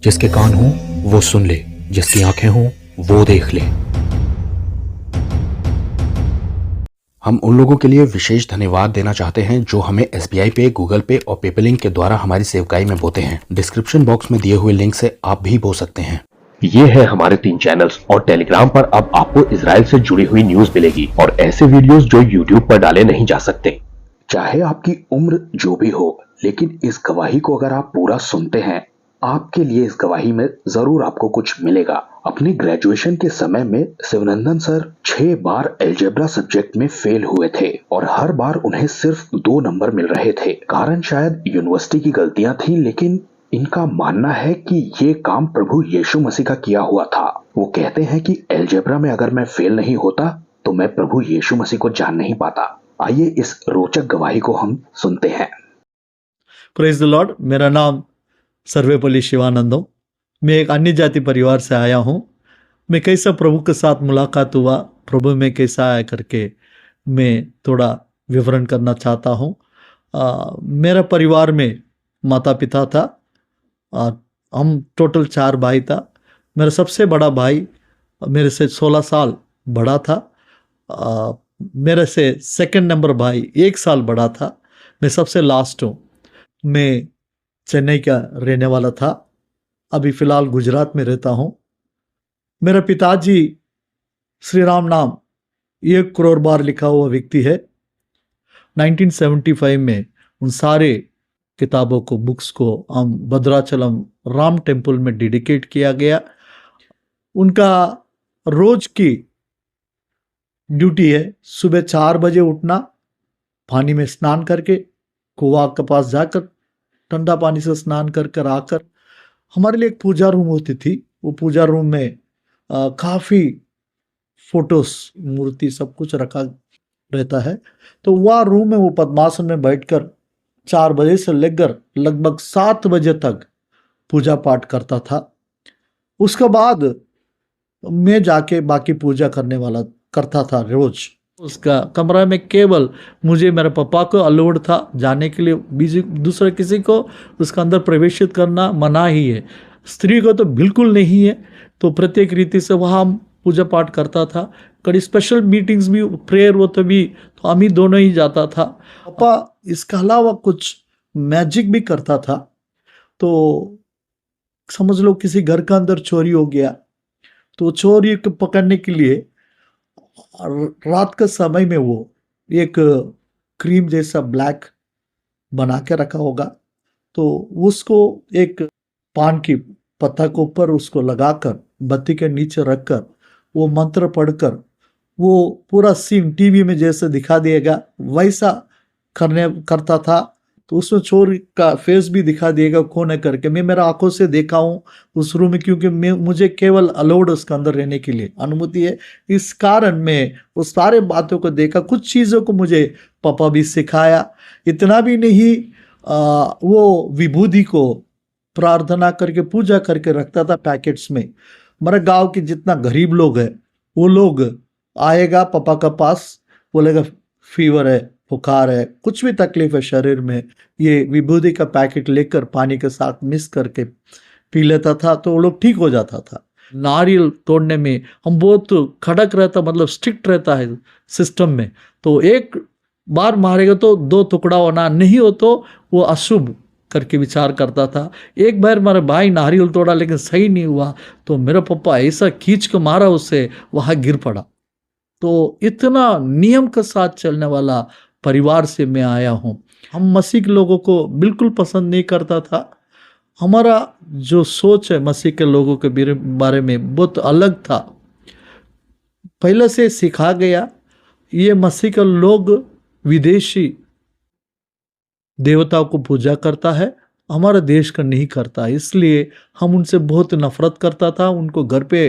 जिसके कान हों वो सुन ले, जिसकी आंखें हों वो देख ले। हम उन लोगों के लिए विशेष धन्यवाद देना चाहते हैं जो हमें SBI पे, गूगल पे और पेपलिंक के द्वारा हमारी सेवकाई में बोते हैं। डिस्क्रिप्शन बॉक्स में दिए हुए लिंक से आप भी बो सकते हैं। ये है हमारे 3 चैनल्स और टेलीग्राम पर अब आपको इजराइल से जुड़ी हुई न्यूज मिलेगी और ऐसे वीडियोस जो यूट्यूब पर डाले नहीं जा सकते। चाहे आपकी उम्र जो भी हो, लेकिन इस गवाही को अगर आप पूरा सुनते हैं, आपके लिए इस गवाही में जरूर आपको कुछ मिलेगा। अपने ग्रेजुएशन के समय में शिवनंदन सर 6 बार अलजेब्रा सब्जेक्ट में फेल हुए थे और हर बार उन्हें सिर्फ 2 नंबर मिल रहे थे। कारण शायद यूनिवर्सिटी की गलतियां थी, लेकिन इनका मानना है कि ये काम प्रभु यीशु मसीह का किया हुआ था। वो कहते हैं कि अलजेब्रा में अगर मैं फेल नहीं होता तो मैं प्रभु यीशु मसीह को जान नहीं पाता। आइए इस रोचक गवाही को हम सुनते हैं। Praise the Lord. मेरा नाम सर्वेपल्ली शिवानंदम। मैं एक अन्य जाति परिवार से आया हूँ। मैं कैसा प्रभु के साथ मुलाकात हुआ, प्रभु में कैसा आया करके मैं थोड़ा विवरण करना चाहता हूँ। मेरा परिवार में माता पिता था और हम टोटल 4 भाई था। मेरा सबसे बड़ा भाई मेरे से 16 साल बड़ा था। मेरे से सेकंड नंबर भाई 1 साल बड़ा था। मैं सबसे लास्ट हूँ। मैं चेन्नई का रहने वाला था, अभी फ़िलहाल गुजरात में रहता हूँ। मेरा पिताजी श्री राम नाम 1 करोड़ बार लिखा हुआ व्यक्ति है। 1975 में उन सारे किताबों को, बुक्स को हम भद्राचलम राम टेम्पल में डेडिकेट किया गया। उनका रोज की ड्यूटी है सुबह 4 बजे उठना, पानी में स्नान करके कुआं के पास जाकर ठंडा पानी से स्नान कर कर आकर हमारे लिए एक पूजा रूम होती थी। वो पूजा रूम में काफ़ी फोटोस, मूर्ति, सब कुछ रखा रहता है। तो वह रूम में वो पद्मासन में बैठकर 4 बजे से लेकर लगभग 7 बजे तक पूजा पाठ करता था। उसके बाद मैं जाके बाकी पूजा करता था रोज। उसका कमरा में केवल मुझे, मेरे पापा को अलाउड था जाने के लिए, दूसरे किसी को उसका अंदर प्रवेशित करना मना ही है। स्त्री को तो बिल्कुल नहीं है। तो प्रत्येक रीति से वहाँ हम पूजा पाठ करता था। कभी स्पेशल मीटिंग्स भी, प्रेयर वो तो भी, तो हम ही दोनों ही जाता था। पापा इसके अलावा कुछ मैजिक भी करता था। तो समझ लो किसी घर का अंदर चोरी हो गया तो चोरी को पकड़ने के लिए रात के समय में वो एक क्रीम जैसा ब्लैक बना के रखा होगा, तो उसको एक पान की पत्ता के ऊपर उसको लगाकर बत्ती के नीचे रखकर वो मंत्र पढ़कर वो पूरा सीन टीवी में जैसे दिखा दिएगा वैसा करता था। तो उसमें चोर का फेस भी दिखा दिएगा कौन है करके। मैं मेरा आंखों से देखा हूँ उस रूम में, क्योंकि मुझे केवल अलाउड उसके अंदर रहने के लिए अनुमति है। इस कारण मैं उस सारे बातों को देखा। कुछ चीज़ों को मुझे पापा भी सिखाया। इतना भी नहीं, वो विभूति को प्रार्थना करके पूजा करके रखता था पैकेट्स में। मेरे गांव के जितना गरीब लोग हैं वो लोग आएगा पापा का पास, बोलेगा फीवर है, बुखार है, कुछ भी तकलीफ है शरीर में, ये विभूति का पैकेट लेकर पानी के साथ मिक्स करके पी लेता था तो वो लोग ठीक हो जाता था। नारियल तोड़ने में हम बहुत खड़क रहता, मतलब स्ट्रिक्ट रहता है सिस्टम में। तो एक बार मारेगा तो 2 टुकड़ा होना, नहीं हो तो वो अशुभ करके विचार करता था। एक बार मेरे भाई नारियल तोड़ा लेकिन सही नहीं हुआ तो मेरा पापा ऐसा खींच के मारा उससे, वहाँ गिर पड़ा। तो इतना नियम के साथ चलने वाला परिवार से मैं आया हूँ। हम मसीह के लोगों को बिल्कुल पसंद नहीं करता था। हमारा जो सोच है मसीह के लोगों के बारे में बहुत अलग था। पहले से सिखा गया ये मसीह के लोग विदेशी देवताओं को पूजा करता है, हमारा देश का नहीं करता। इसलिए हम उनसे बहुत नफरत करता था, उनको घर पे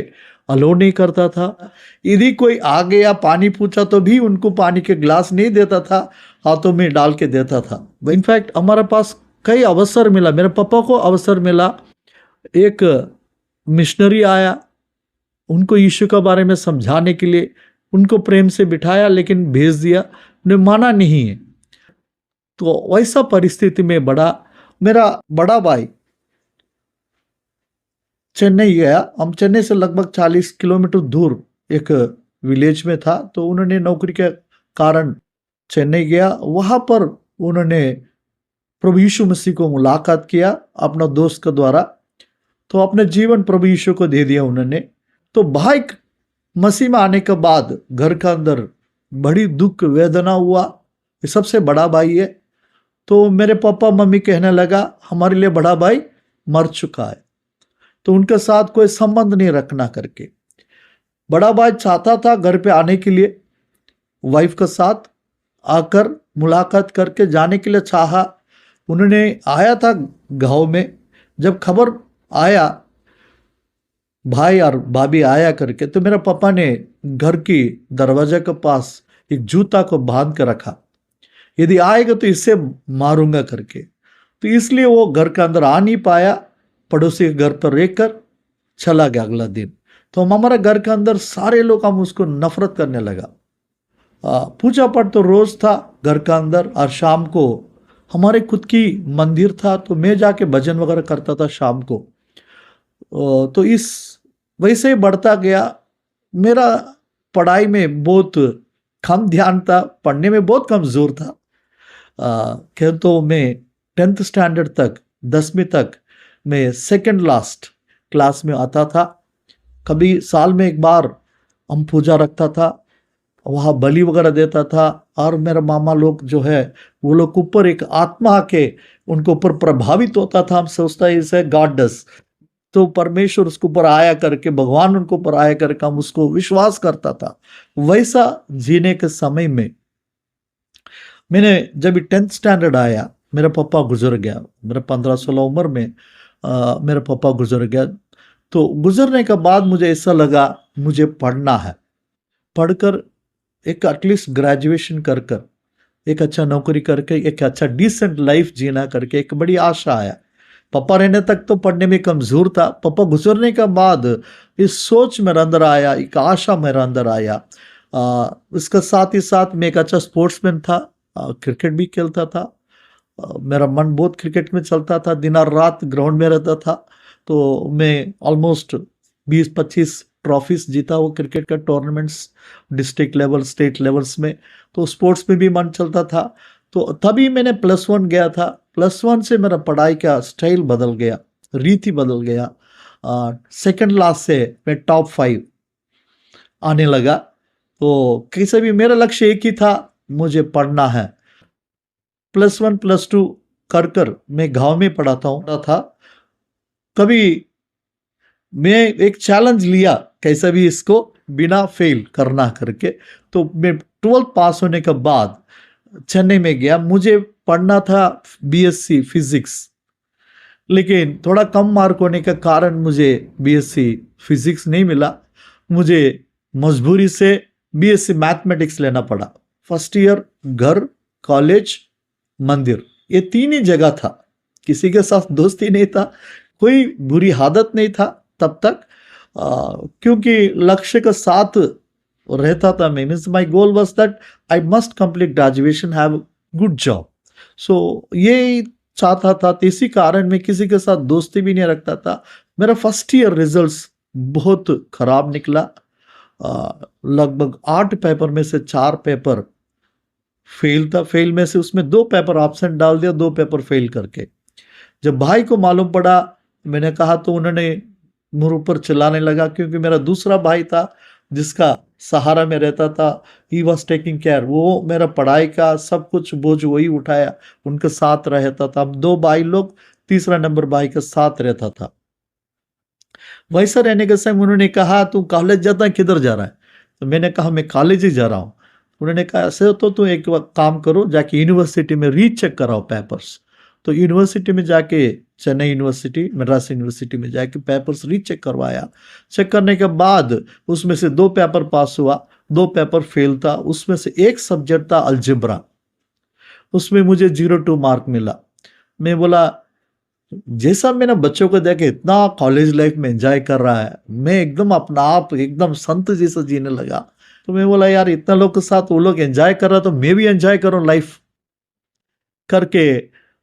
अलो नहीं करता था। यदि कोई आ गया पानी पूछा तो भी उनको पानी के ग्लास नहीं देता था, हाथों में डाल के देता था। इनफैक्ट हमारे पास कई अवसर मिला, मेरे पापा को अवसर मिला, एक मिशनरी आया, उनको यीशु के बारे में समझाने के लिए उनको प्रेम से बिठाया, लेकिन भेज दिया, उन्हें माना नहीं है। तो वैसा परिस्थिति में मेरा बड़ा भाई चेन्नई गया। हम चेन्नई से लगभग 40 किलोमीटर दूर एक विलेज में था, तो उन्होंने नौकरी के कारण चेन्नई गया। वहाँ पर उन्होंने प्रभु यीशु मसीह को मुलाकात किया अपना दोस्त के द्वारा, तो अपने जीवन प्रभु यीशु को दे दिया उन्होंने। तो भाई मसीह में आने के बाद घर के अंदर बड़ी दुख वेदना हुआ। ये सबसे बड़ा भाई है, तो मेरे पापा मम्मी कहने लगा हमारे लिए बड़ा भाई मर चुका है, तो उनके साथ कोई संबंध नहीं रखना करके। बड़ा भाई चाहता था घर पे आने के लिए, वाइफ के साथ आकर मुलाकात करके जाने के लिए चाहा। उन्होंने आया था गांव में। जब खबर आया भाई और भाभी आया करके, तो मेरे पापा ने घर की दरवाजे के पास एक जूता को बांध कर रखा, यदि आएगा तो इससे मारूंगा करके। तो इसलिए वो घर के अंदर आ नहीं पाया, पड़ोसी के घर पर रहकर चला गया अगला दिन। तो हमारे घर के अंदर सारे लोग हम उसको नफरत करने लगा। पूजा पाठ तो रोज था घर के अंदर, और शाम को हमारे खुद की मंदिर था, तो मैं जाके भजन वगैरह करता था शाम को। तो इस वैसे ही बढ़ता गया। मेरा पढ़ाई में बहुत कम ध्यान था, पढ़ने में बहुत कमजोर था। तो मैं 10th स्टैंडर्ड तक, 10वीं तक मैं सेकंड लास्ट क्लास में आता था। कभी साल में एक बार हम पूजा रखता था, वहाँ बलि वगैरह देता था, और मेरा मामा लोग जो है वो लोग ऊपर एक आत्मा आके उनके ऊपर प्रभावित होता था। हम सोचता है इसे गॉड डस, तो परमेश्वर उसके ऊपर आया करके, भगवान उनको ऊपर आया करके हम उसको विश्वास करता था। वैसा जीने के समय में मैंने जब 10th स्टैंडर्ड आया, मेरा पापा गुजर गया। मेरा 15-16 उम्र में मेरा पापा गुजर गया। तो गुजरने के बाद मुझे ऐसा लगा मुझे पढ़ना है, पढ़कर एक एटलीस्ट ग्रेजुएशन कर कर एक अच्छा नौकरी करके एक अच्छा डिसेंट लाइफ जीना करके एक बड़ी आशा आया। पापा रहने तक तो पढ़ने में कमजोर था, पापा गुजरने के बाद इस सोच मेरे अंदर आया, एक आशा मेरे अंदर आया। इसके साथ ही साथ मैं एक अच्छा स्पोर्ट्समैन था, क्रिकेट भी खेलता था। मेरा मन बहुत क्रिकेट में चलता था, दिन और रात ग्राउंड में रहता था। तो मैं ऑलमोस्ट 20-25 ट्रॉफीज जीता वो क्रिकेट का tournaments, district level, state levels में। तो स्पोर्ट्स में भी मन चलता था। तो तभी मैंने +1 गया था। +1 से मेरा पढ़ाई का स्टाइल बदल गया, रीति बदल गया। सेकंड क्लास से मैं टॉप 5 आने लगा। तो कैसे भी मेरा लक्ष्य एक ही था, मुझे पढ़ना है। +1 +2 कर कर मैं गांव में पढ़ाता हूँ था। कभी मैं एक चैलेंज लिया कैसे भी इसको बिना फेल करना करके। तो मैं 12th पास होने के बाद चेन्नई में गया। मुझे पढ़ना था BSc फिजिक्स, लेकिन थोड़ा कम मार्क होने के कारण मुझे BSc फिजिक्स नहीं मिला। मुझे मजबूरी से BSc मैथमेटिक्स लेना पड़ा। फर्स्ट ईयर घर, कॉलेज, मंदिर, ये 3 ही जगह था। किसी के साथ दोस्ती नहीं था, कोई बुरी आदत नहीं था तब तक, क्योंकि लक्ष्य के साथ रहता था मैं। Means my goal was that I must complete graduation, have good job. So ये चाहता था, तो इसी कारण मैं किसी के साथ दोस्ती भी नहीं रखता था। मेरा फर्स्ट ईयर रिजल्ट्स बहुत खराब निकला। लगभग 8 पेपर में से 4 पेपर फेल था। फेल में से उसमें 2 पेपर एब्सेंट डाल दिया, 2 पेपर फेल करके। जब भाई को मालूम पड़ा, मैंने कहा, तो उन्होंने मेरे ऊपर चिल्लाने लगा, क्योंकि मेरा दूसरा भाई था जिसका सहारा में रहता था। ही वॉज टेकिंग केयर, वो मेरा पढ़ाई का सब कुछ बोझ वही उठाया, उनके साथ रहता था। अब 2 भाई लोग, तीसरा नंबर भाई के साथ रहता था। वैसा रहने के समय उन्होंने कहा, तू कॉलेज जाता है, किधर जा रहा है? तो मैंने कहा मैं कॉलेज ही जा रहा हूँ। उन्होंने कहा ऐसे तो तू एक काम करो, जाके यूनिवर्सिटी में रीचेक कराओ पेपर्स। तो यूनिवर्सिटी में जाके, चेन्नई यूनिवर्सिटी, मद्रास यूनिवर्सिटी में जाके पेपर्स रीचेक करवाया। चेक करने के बाद उसमें से 2 पेपर पास हुआ, 2 पेपर फेल था। उसमें से एक सब्जेक्ट था अलजेब्रा, उसमें मुझे 0-2 मार्क मिला। मैं बोला, जैसा मैंने बच्चों को देखे इतना कॉलेज लाइफ में एंजॉय कर रहा है, मैं एकदम अपना आप एकदम संत जैसा जीने लगा। तो मैं बोला, यार इतना लोग के साथ वो लोग एंजॉय कर रहा, तो मैं भी एंजॉय करूं लाइफ करके।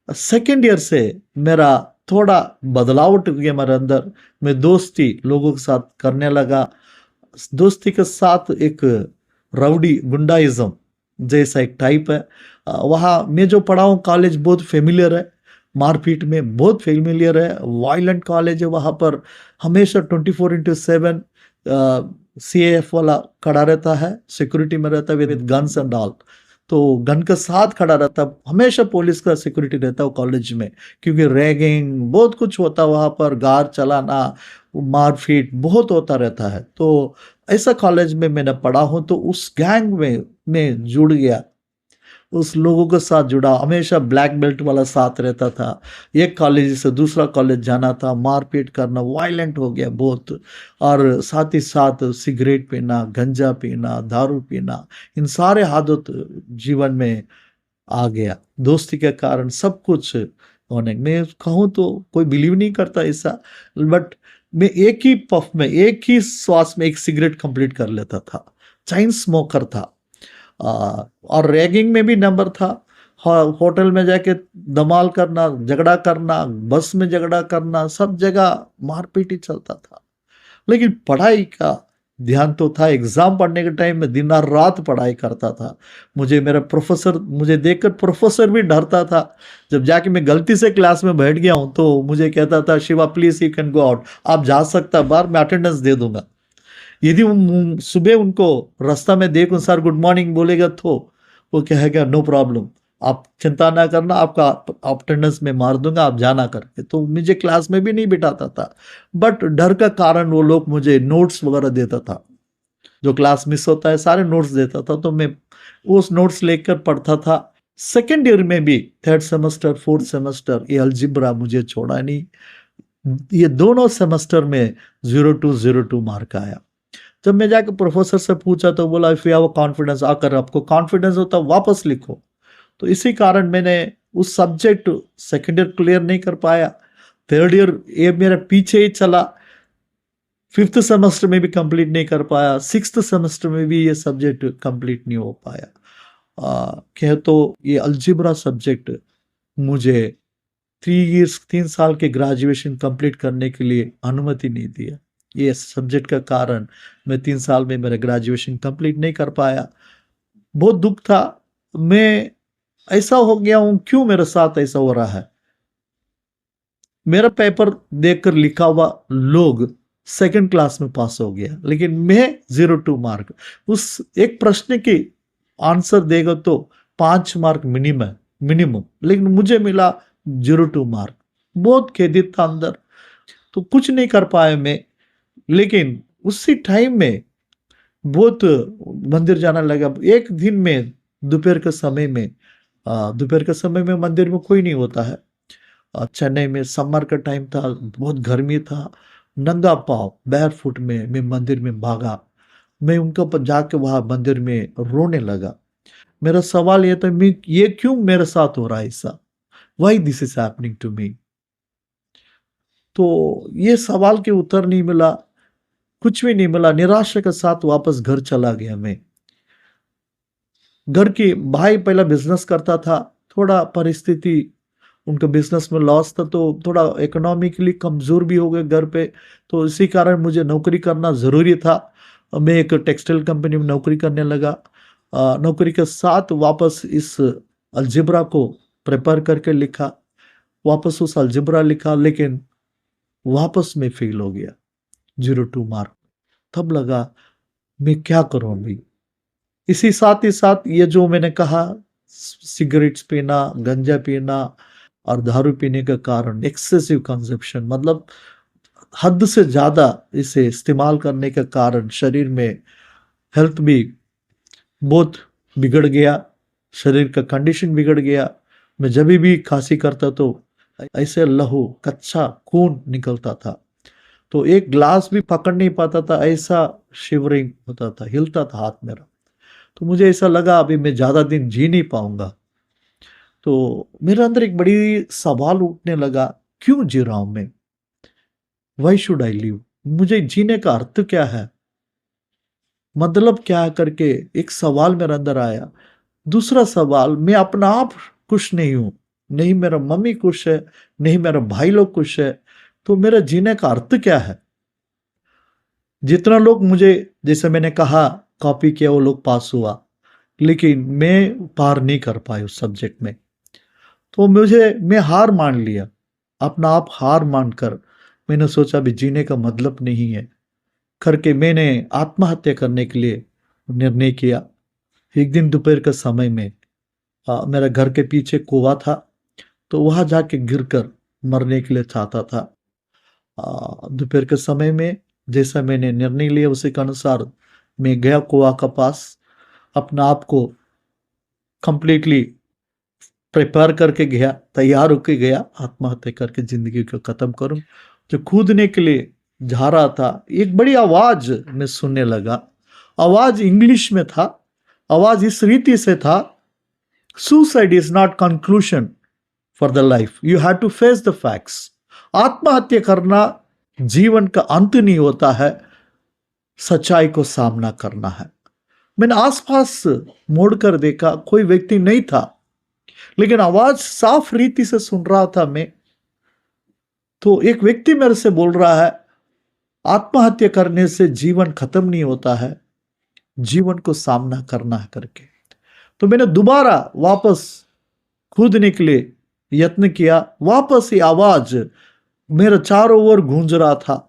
सेकेंड ईयर से मेरा थोड़ा बदलावट हो गया मेरे अंदर। मैं दोस्ती लोगों के साथ करने लगा। दोस्ती के साथ एक राउडी गुंडाइज्म जैसा एक टाइप है। वहाँ मैं जो पढ़ा हूँ कॉलेज बहुत फेमिलियर है, मारपीट में बहुत फेमिलियर है, वायलेंट कॉलेज है। वहाँ पर हमेशा 24/7 CAF वाला खड़ा रहता है, सिक्योरिटी में रहता है विद गन्स एंड ऑल। तो गन के साथ खड़ा रहता, हमेशा पुलिस का सिक्योरिटी रहता है कॉलेज में, क्योंकि रैगिंग बहुत कुछ होता वहाँ पर, गार चलाना, मारपीट बहुत होता रहता है। तो ऐसा कॉलेज में मैंने पढ़ा हूँ, तो उस गैंग में मैं जुड़ गया, उस लोगों के साथ जुड़ा। हमेशा ब्लैक बेल्ट वाला साथ रहता था, एक कॉलेज से दूसरा कॉलेज जाना था, मारपीट करना, वायलेंट हो गया बहुत। और साथ ही साथ सिगरेट पीना, गंजा पीना, दारू पीना, इन सारे आदत जीवन में आ गया। दोस्ती के कारण सब कुछ होने, मैं कहूँ तो कोई बिलीव नहीं करता ऐसा, बट मैं एक ही पफ में, एक ही श्वास में एक सिगरेट कंप्लीट कर लेता था। चैन स्मोकर था। और रैगिंग में भी नंबर था। होटल में जाके धमाल करना, झगड़ा करना, बस में झगड़ा करना, सब जगह मारपीट ही चलता था। लेकिन पढ़ाई का ध्यान तो था। एग्जाम पढ़ने के टाइम में दिन और रात पढ़ाई करता था। मुझे मेरा प्रोफेसर, मुझे देखकर प्रोफेसर भी डरता था। जब जाके मैं गलती से क्लास में बैठ गया हूँ तो मुझे कहता था, Shiva please you can go out, आप जा सकता बाहर, मैं अटेंडेंस दे दूंगा। यदि सुबह उनको रास्ता में देखूं, सर गुड मॉर्निंग बोलेगा, तो वो कहेगा नो प्रॉब्लम, आप चिंता ना करना, आपका अटेंडेंस में मार दूंगा, आप जाना करके। तो मुझे क्लास में भी नहीं बिठाता था, बट डर का कारण वो लोग मुझे नोट्स वगैरह देता था। जो क्लास मिस होता है सारे नोट्स देता था, तो मैं उस नोट्स लेकर पढ़ता था। सेकेंड ईयर में भी, थर्ड सेमेस्टर, फोर्थ सेमेस्टर, ये अलजिब्रा मुझे छोड़ा नहीं। ये दोनों सेमेस्टर में 0202 मार्क आया। जब मैं जाकर प्रोफेसर से पूछा तो बोला, इफ यू हैव कॉन्फिडेंस, आकर आपको कॉन्फिडेंस होता वापस लिखो। तो इसी कारण मैंने उस सब्जेक्ट सेकेंड ईयर क्लियर नहीं कर पाया। थर्ड ईयर ये मेरा पीछे ही चला। फिफ्थ सेमेस्टर में भी कंप्लीट नहीं कर पाया। सिक्स्थ सेमेस्टर में भी ये सब्जेक्ट कंप्लीट नहीं हो पाया। कहे तो ये अलजिब्रा सब्जेक्ट मुझे 3 साल के ग्रेजुएशन कंप्लीट करने के लिए अनुमति नहीं दिया। ये सब्जेक्ट का कारण मैं 3 साल में मेरा ग्रेजुएशन कंप्लीट नहीं कर पाया। बहुत दुख था। मैं ऐसा हो गया हूं, क्यों मेरे साथ ऐसा हो रहा है? मेरा पेपर देखकर लिखा हुआ लोग सेकंड क्लास में पास हो गया, लेकिन मैं 02 मार्क। उस एक प्रश्न की आंसर देगा तो 5 मार्क मिनिमम, लेकिन मुझे मिला 02 मार्क। बहुत खेदित था अंदर, तो कुछ नहीं कर पाया मैं। लेकिन उसी टाइम में बहुत मंदिर जाना लगा। एक दिन में दोपहर के समय में मंदिर में कोई नहीं होता है। चेन्नई में समर का टाइम था, बहुत गर्मी था। नंगा पाँव बैर फुट में मैं मंदिर में भागा। मैं उनके ऊपर जाके वहां मंदिर में रोने लगा। मेरा सवाल ये था, मैं ये क्यों मेरे साथ हो रहा है ऐसा? Why this is happening to me? तो ये सवाल के उत्तर नहीं मिला, कुछ भी नहीं मिला। निराशा के साथ वापस घर चला गया मैं। घर की भाई पहला बिजनेस करता था, थोड़ा परिस्थिति उनका बिजनेस में लॉस था, तो थोड़ा इकोनॉमिकली कमजोर भी हो गए घर पे। तो इसी कारण मुझे नौकरी करना जरूरी था। मैं एक टेक्सटाइल कंपनी में नौकरी करने लगा। नौकरी के साथ वापस इस अलजिब्रा को प्रिपेयर करके लिखा, वापस उस अलजिब्रा लिखा, लेकिन वापस में फेल हो गया 02 मार्क। तब लगा मैं क्या करूं अभी। इसी साथ ही साथ ये जो मैंने कहा, सिगरेट्स पीना, गंजा पीना और दारू पीने का कारण एक्सेसिव कंजप्शन, मतलब हद से ज्यादा इसे इस्तेमाल करने के कारण शरीर में हेल्थ भी बहुत बिगड़ गया, शरीर का कंडीशन बिगड़ गया। मैं जब भी खांसी करता तो ऐसे लहू, कच्चा खून निकलता था। तो एक ग्लास भी पकड़ नहीं पाता था, ऐसा शिवरिंग होता था, हिलता था हाथ मेरा। तो मुझे ऐसा लगा अभी मैं ज्यादा दिन जी नहीं पाऊंगा। तो मेरे अंदर एक बड़ी सवाल उठने लगा, क्यों जी रहा हूं मैं? Why should I live? मुझे जीने का अर्थ क्या है, मतलब क्या है करके एक सवाल मेरे अंदर आया। दूसरा सवाल, मैं अपना आप खुश नहीं हूं, नहीं मेरा मम्मी खुश है, नहीं मेरा भाई लोग खुश है, तो मेरा जीने का अर्थ क्या है? जितना लोग मुझे, जैसे मैंने कहा, कॉपी किया वो लोग पास हुआ, लेकिन मैं पार नहीं कर पाया उस सब्जेक्ट में। तो मैं हार मान लिया, अपना आप हार मानकर मैंने सोचा अभी जीने का मतलब नहीं है करके मैंने आत्महत्या करने के लिए निर्णय किया। एक दिन दोपहर के समय में मेरा घर के पीछे कुआं था, तो वहां जाके गिरकर मरने के लिए चाहता था। दोपहर के समय में जैसा मैंने निर्णय लिया उसी के अनुसार मैं गया कुआं का पास, अपना आप को कंप्लीटली प्रिपेयर करके गया, तैयार होके गया, आत्महत्या करके जिंदगी को खत्म करूं। जो कूदने के लिए जा रहा था, एक बड़ी आवाज में सुनने लगा। आवाज इंग्लिश में था, आवाज इस रीति से था, suicide is not conclusion for the life, you have to face the facts. आत्महत्या करना जीवन का अंत नहीं होता है, सच्चाई को सामना करना है। मैंने आसपास मोड़कर देखा, कोई व्यक्ति नहीं था, लेकिन आवाज साफ रीति से सुन रहा था मैं। तो एक व्यक्ति मेरे से बोल रहा है, आत्महत्या करने से जीवन खत्म नहीं होता है, जीवन को सामना करना है करके। तो मैंने दोबारा वापस कूदने के लिए यत्न किया। वापस ये आवाज मेरे चारों ओर गूंज रहा था,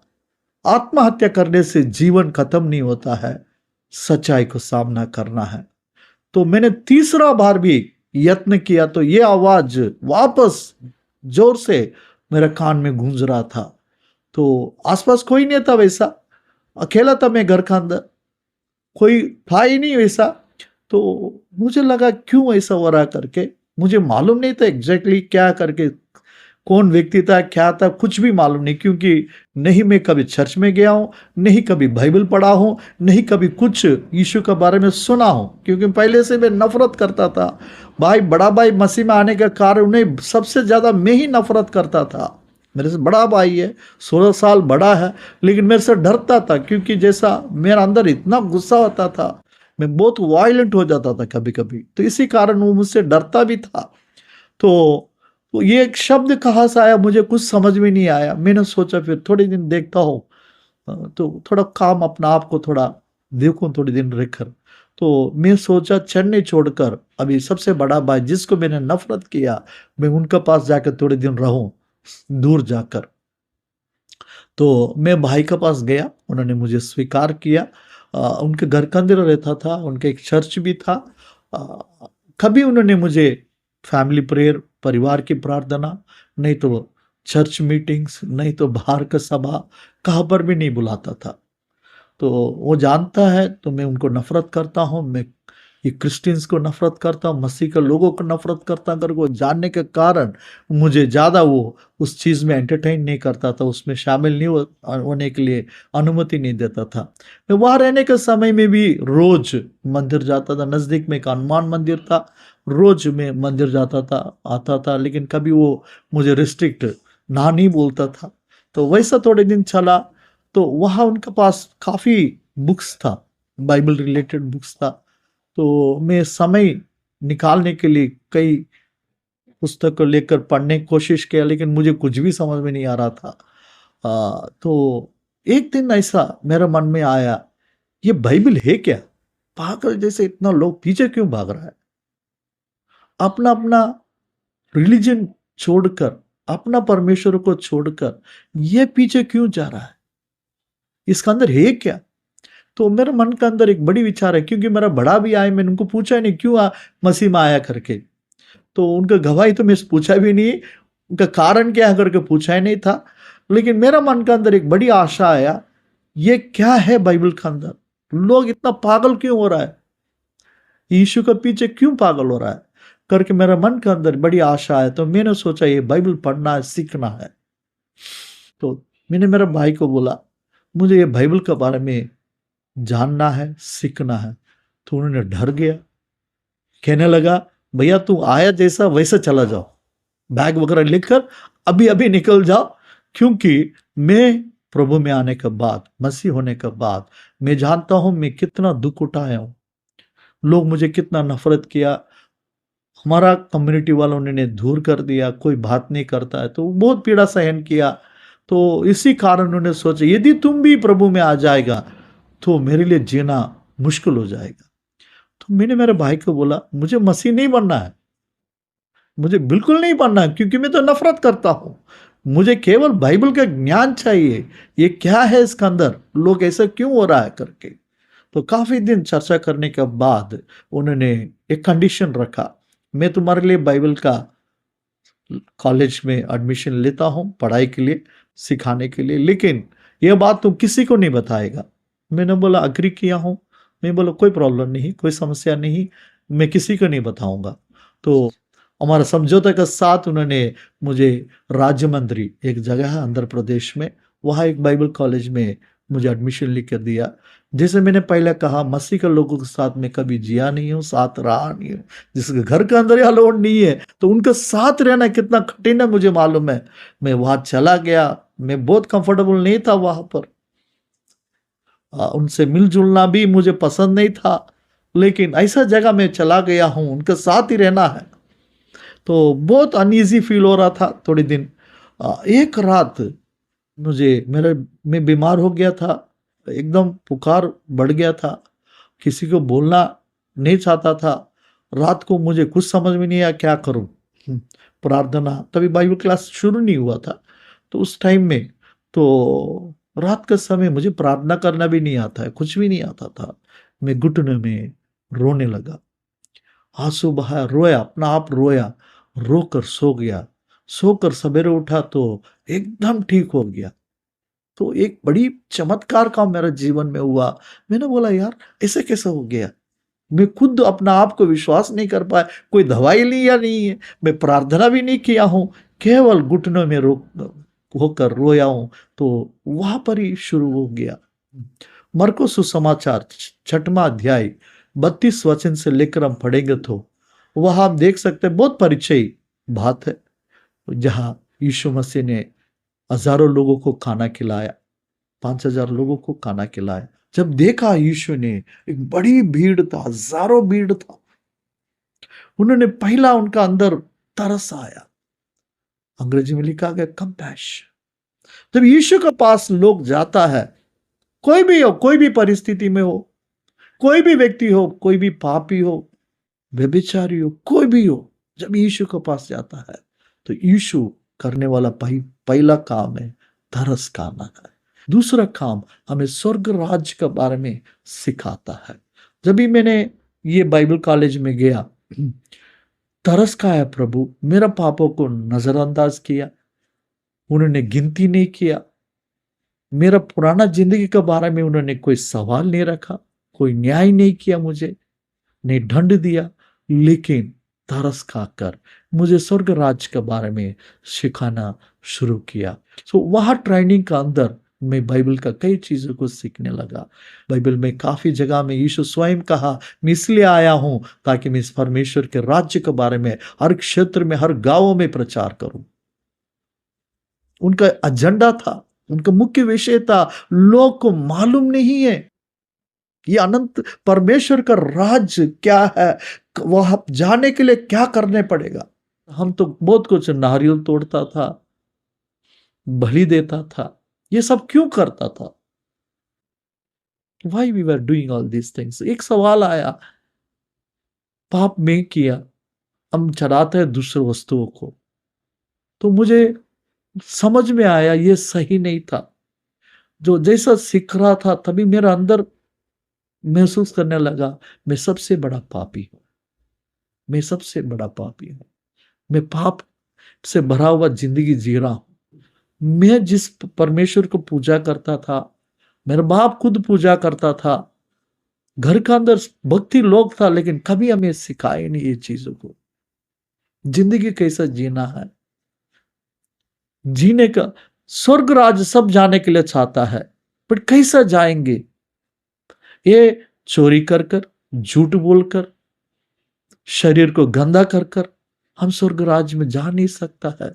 आत्महत्या करने से जीवन खत्म नहीं होता है, सच्चाई को सामना करना है। तो मैंने तीसरा बार भी यत्न किया, तो ये आवाज वापस जोर से मेरे कान में गूंज रहा था। तो आसपास कोई नहीं था, वैसा अकेला था मैं घर के अंदर, कोई था ही नहीं वैसा। तो मुझे लगा क्यों ऐसा हो रहा करके, मुझे मालूम नहीं था एग्जैक्टली क्या करके, कौन व्यक्ति था, क्या था, कुछ भी मालूम नहीं, क्योंकि नहीं मैं कभी चर्च में गया हूँ, नहीं कभी बाइबल पढ़ा हूँ, नहीं कभी कुछ यीशु के बारे में सुना हूँ, क्योंकि पहले से मैं नफरत करता था। भाई, बड़ा भाई मसीह में आने का कारण उन्हें सबसे ज़्यादा मैं ही नफरत करता था। मेरे से बड़ा भाई है, 16 साल बड़ा है, लेकिन मेरे से डरता था, क्योंकि जैसा मेरा अंदर इतना गुस्सा होता था, मैं बहुत वायलेंट हो जाता था कभी कभी, तो इसी कारण वो मुझसे डरता भी था। तो ये एक शब्द कहाँ से आया मुझे कुछ समझ में नहीं आया। मैंने सोचा फिर थोड़े दिन देखता हूँ, तो थोड़ा काम अपना आप को थोड़ा देखूं थोड़े दिन रहकर। तो मैं सोचा चेन्नई छोड़कर अभी सबसे बड़ा भाई जिसको मैंने नफरत किया, मैं उनके पास जाकर थोड़े दिन रहूं दूर जाकर। तो मैं भाई के पास गया, उन्होंने मुझे स्वीकार किया। उनके घर के अंदर रहता था, उनके एक चर्च भी था। कभी उन्होंने मुझे फैमिली प्रेयर, परिवार की प्रार्थना, नहीं तो चर्च मीटिंग्स, नहीं तो बाहर का सभा, कहाँ पर भी नहीं बुलाता था। तो वो जानता है, तो मैं उनको नफरत करता हूँ, मैं ये क्रिश्चियंस को नफरत करता हूँ, मसीह के लोगों को नफरत करता हूँ करके वो जानने के कारण मुझे ज़्यादा वो उस चीज़ में एंटरटेन नहीं करता था, उसमें शामिल नहीं होने के लिए अनुमति नहीं देता था। मैं वहाँ रहने के समय में भी रोज मंदिर जाता था, नज़दीक में एक हनुमान मंदिर था, रोज मैं मंदिर जाता था, आता था, लेकिन कभी वो मुझे रिस्ट्रिक्ट ना नहीं बोलता था। तो वैसा थोड़े दिन चला। तो वहाँ उनके पास काफ़ी बुक्स था, बाइबल रिलेटेड बुक्स था। तो मैं समय निकालने के लिए कई पुस्तक को लेकर पढ़ने की कोशिश किया, लेकिन मुझे कुछ भी समझ में नहीं आ रहा था। तो एक दिन ऐसा मेरे मन में आया, ये बाइबल है क्या? पागल जैसे इतना लोग पीछे क्यों भाग रहा है? अपना अपना रिलीजन छोड़कर, अपना परमेश्वर को छोड़कर ये पीछे क्यों जा रहा है? इसका अंदर है क्या? तो मेरे मन के अंदर एक बड़ी विचार है, क्योंकि मेरा बड़ा भी आया, मैंने उनको पूछा नहीं क्यों मसीह में आया करके, तो उनका गवाही तो मैं पूछा भी नहीं, उनका कारण क्या है करके पूछा ही नहीं था। लेकिन मेरा मन के अंदर एक बड़ी आशा आया, ये क्या है बाइबल के अंदर, लोग इतना पागल क्यों हो रहा है, यीशु के पीछे क्यों पागल हो रहा है करके मेरा मन के अंदर बड़ी आशा है। तो मैंने सोचा ये बाइबल पढ़ना है, सीखना है। तो मैंने मेरे भाई को बोला मुझे ये बाइबल के बारे में जानना है, सीखना है। तो उन्होंने डर गया, कहने लगा भैया तू आया जैसा वैसे चला जाओ, बैग वगैरह लेकर अभी अभी निकल जाओ, क्योंकि मैं प्रभु में आने के बाद, मसीह होने के बाद मैं जानता हूं मैं कितना दुख उठाया हूं, लोग मुझे कितना नफरत किया, हमारा कम्युनिटी वालों ने दूर कर दिया, कोई बात नहीं करता है, तो बहुत पीड़ा सहन किया। तो इसी कारण उन्होंने सोचा यदि तुम भी प्रभु में आ जाएगा तो मेरे लिए जीना मुश्किल हो जाएगा। तो मैंने मेरे भाई को बोला मुझे मसीह नहीं बनना है, मुझे बिल्कुल नहीं बनना है, क्योंकि मैं तो नफरत करता हूं। मुझे केवल बाइबल का ज्ञान चाहिए, ये क्या है इसके अंदर, लोग ऐसा क्यों हो रहा है करके। तो काफी दिन चर्चा करने के बाद उन्होंने एक कंडीशन रखा, मैं तुम्हारे लिए बाइबल का कॉलेज में एडमिशन लेता हूं पढ़ाई के लिए, सिखाने के लिए, लेकिन यह बात तुम किसी को नहीं बताएगा। मैंने बोला अग्री किया हूं। मैं बोला कोई प्रॉब्लम नहीं, कोई समस्या नहीं, मैं किसी को नहीं बताऊंगा। तो हमारा समझौते के साथ उन्होंने मुझे राज्य मंत्री, एक जगह है आंध्र प्रदेश में, वहाँ एक बाइबल कॉलेज में मुझे एडमिशन लिख कर दिया। जैसे मैंने पहले कहा, मसीह के लोगों के साथ मैं कभी जिया नहीं हूँ, साथ रहा नहीं हूँ। जिसके घर के अंदर या लोड नहीं है तो उनके साथ रहना कितना कठिन है मुझे मालूम है। मैं वहां चला गया, मैं बहुत कंफर्टेबल नहीं था वहां पर, उनसे मिलजुलना भी मुझे पसंद नहीं था, लेकिन ऐसा जगह में चला गया हूं, उनके साथ ही रहना है, तो बहुत अनईजी फील हो रहा था थोड़ी दिन। एक रात मैं बीमार हो गया था, एकदम बुखार बढ़ गया था, किसी को बोलना नहीं चाहता था। रात को मुझे कुछ समझ में नहीं आया क्या करूं। प्रार्थना, तभी बाइबल क्लास शुरू नहीं हुआ था, तो उस टाइम में तो रात के समय मुझे प्रार्थना करना भी नहीं आता है, कुछ भी नहीं आता था। मैं घुटने में रोने लगा, आंसू बहाया, रोया, अपना आप रोया, रोकर सो गया। सोकर सवेरे उठा तो एकदम ठीक हो गया। तो एक बड़ी चमत्कार का मेरे जीवन में हुआ। मैंने बोला यार ऐसे कैसे हो गया, मैं खुद अपना आप को विश्वास नहीं कर पाया। कोई दवाई लिया नहीं है, मैं प्रार्थना भी नहीं किया हूं, केवल घुटनों में रो होकर रोया हूं। तो वहां पर ही शुरू हो गया। मरको सुसमाचार 6वां अध्याय 32 वचन से लेकर हम पढ़ेंगे तो वहां हम देख सकते हैं, बहुत परिचय बात है, जहां यीशु मसीह ने हजारों लोगों को खाना खिलाया, 5,000 लोगों को खाना खिलाया। जब देखा यीशु ने, एक बड़ी भीड़ था, हजारों भीड़ था, उन्होंने पहला उनका अंदर तरस आया, अंग्रेजी में लिखा गया कंपैशन। जब यीशु के पास लोग जाता है, कोई भी हो, कोई भी परिस्थिति में हो, कोई भी व्यक्ति हो, कोई भी पापी हो, व्यभिचारी हो, कोई भी हो, जब यीशु के पास जाता है तो यीशु करने वाला पहला काम है तरस खाना है। दूसरा काम हमें स्वर्ग राज्य के बारे में सिखाता है। जब भी मैंने ये बाइबल कॉलेज में गया, तरस खाया प्रभु, मेरा पापों को नजरअंदाज किया, उन्होंने गिनती नहीं किया, मेरा पुराना जिंदगी के बारे में उन्होंने कोई सवाल नहीं रखा, कोई न्याय नहीं किया, मुझे नहीं दंड दिया, लेकिन तरस खाकर मुझे स्वर्ग राज्य के बारे में सिखाना शुरू किया। सो वहां ट्रेनिंग का अंदर मैं बाइबल का कई चीजों को सीखने लगा। बाइबल में काफी जगह में यीशु स्वयं कहा, मैं इसलिए आया हूं ताकि मैं इस परमेश्वर के राज्य के बारे में हर क्षेत्र में, हर गांवों में प्रचार करूं। उनका एजेंडा था, उनका मुख्य विषय था, लोग को मालूम नहीं है ये अनंत परमेश्वर का राज्य क्या है, वह जाने के लिए क्या करने पड़ेगा। हम तो बहुत कुछ, नारियल तोड़ता था, बलि देता था, ये सब क्यों करता था? Why we were doing all these things? एक सवाल आया, पाप में किया, हम चढ़ाते हैं दूसरे वस्तुओं को। तो मुझे समझ में आया ये सही नहीं था। जो जैसा सीख रहा था तभी मेरा अंदर महसूस करने लगा, मैं सबसे बड़ा पापी हूं, मैं सबसे बड़ा पापी हूं, मैं पाप से भरा हुआ जिंदगी जी रहा हूं। मैं जिस परमेश्वर को पूजा करता था, मेरा बाप खुद पूजा करता था, घर के अंदर भक्ति लोग था, लेकिन कभी हमें सिखाए नहीं ये चीजों को। जिंदगी कैसा जीना है, जीने का, स्वर्ग राज सब जाने के लिए चाहता है, पर कैसा जाएंगे? ये चोरी कर कर, झूठ बोलकर, शरीर को गंदा कर कर हम स्वर्ग राज्य में जा नहीं सकता है।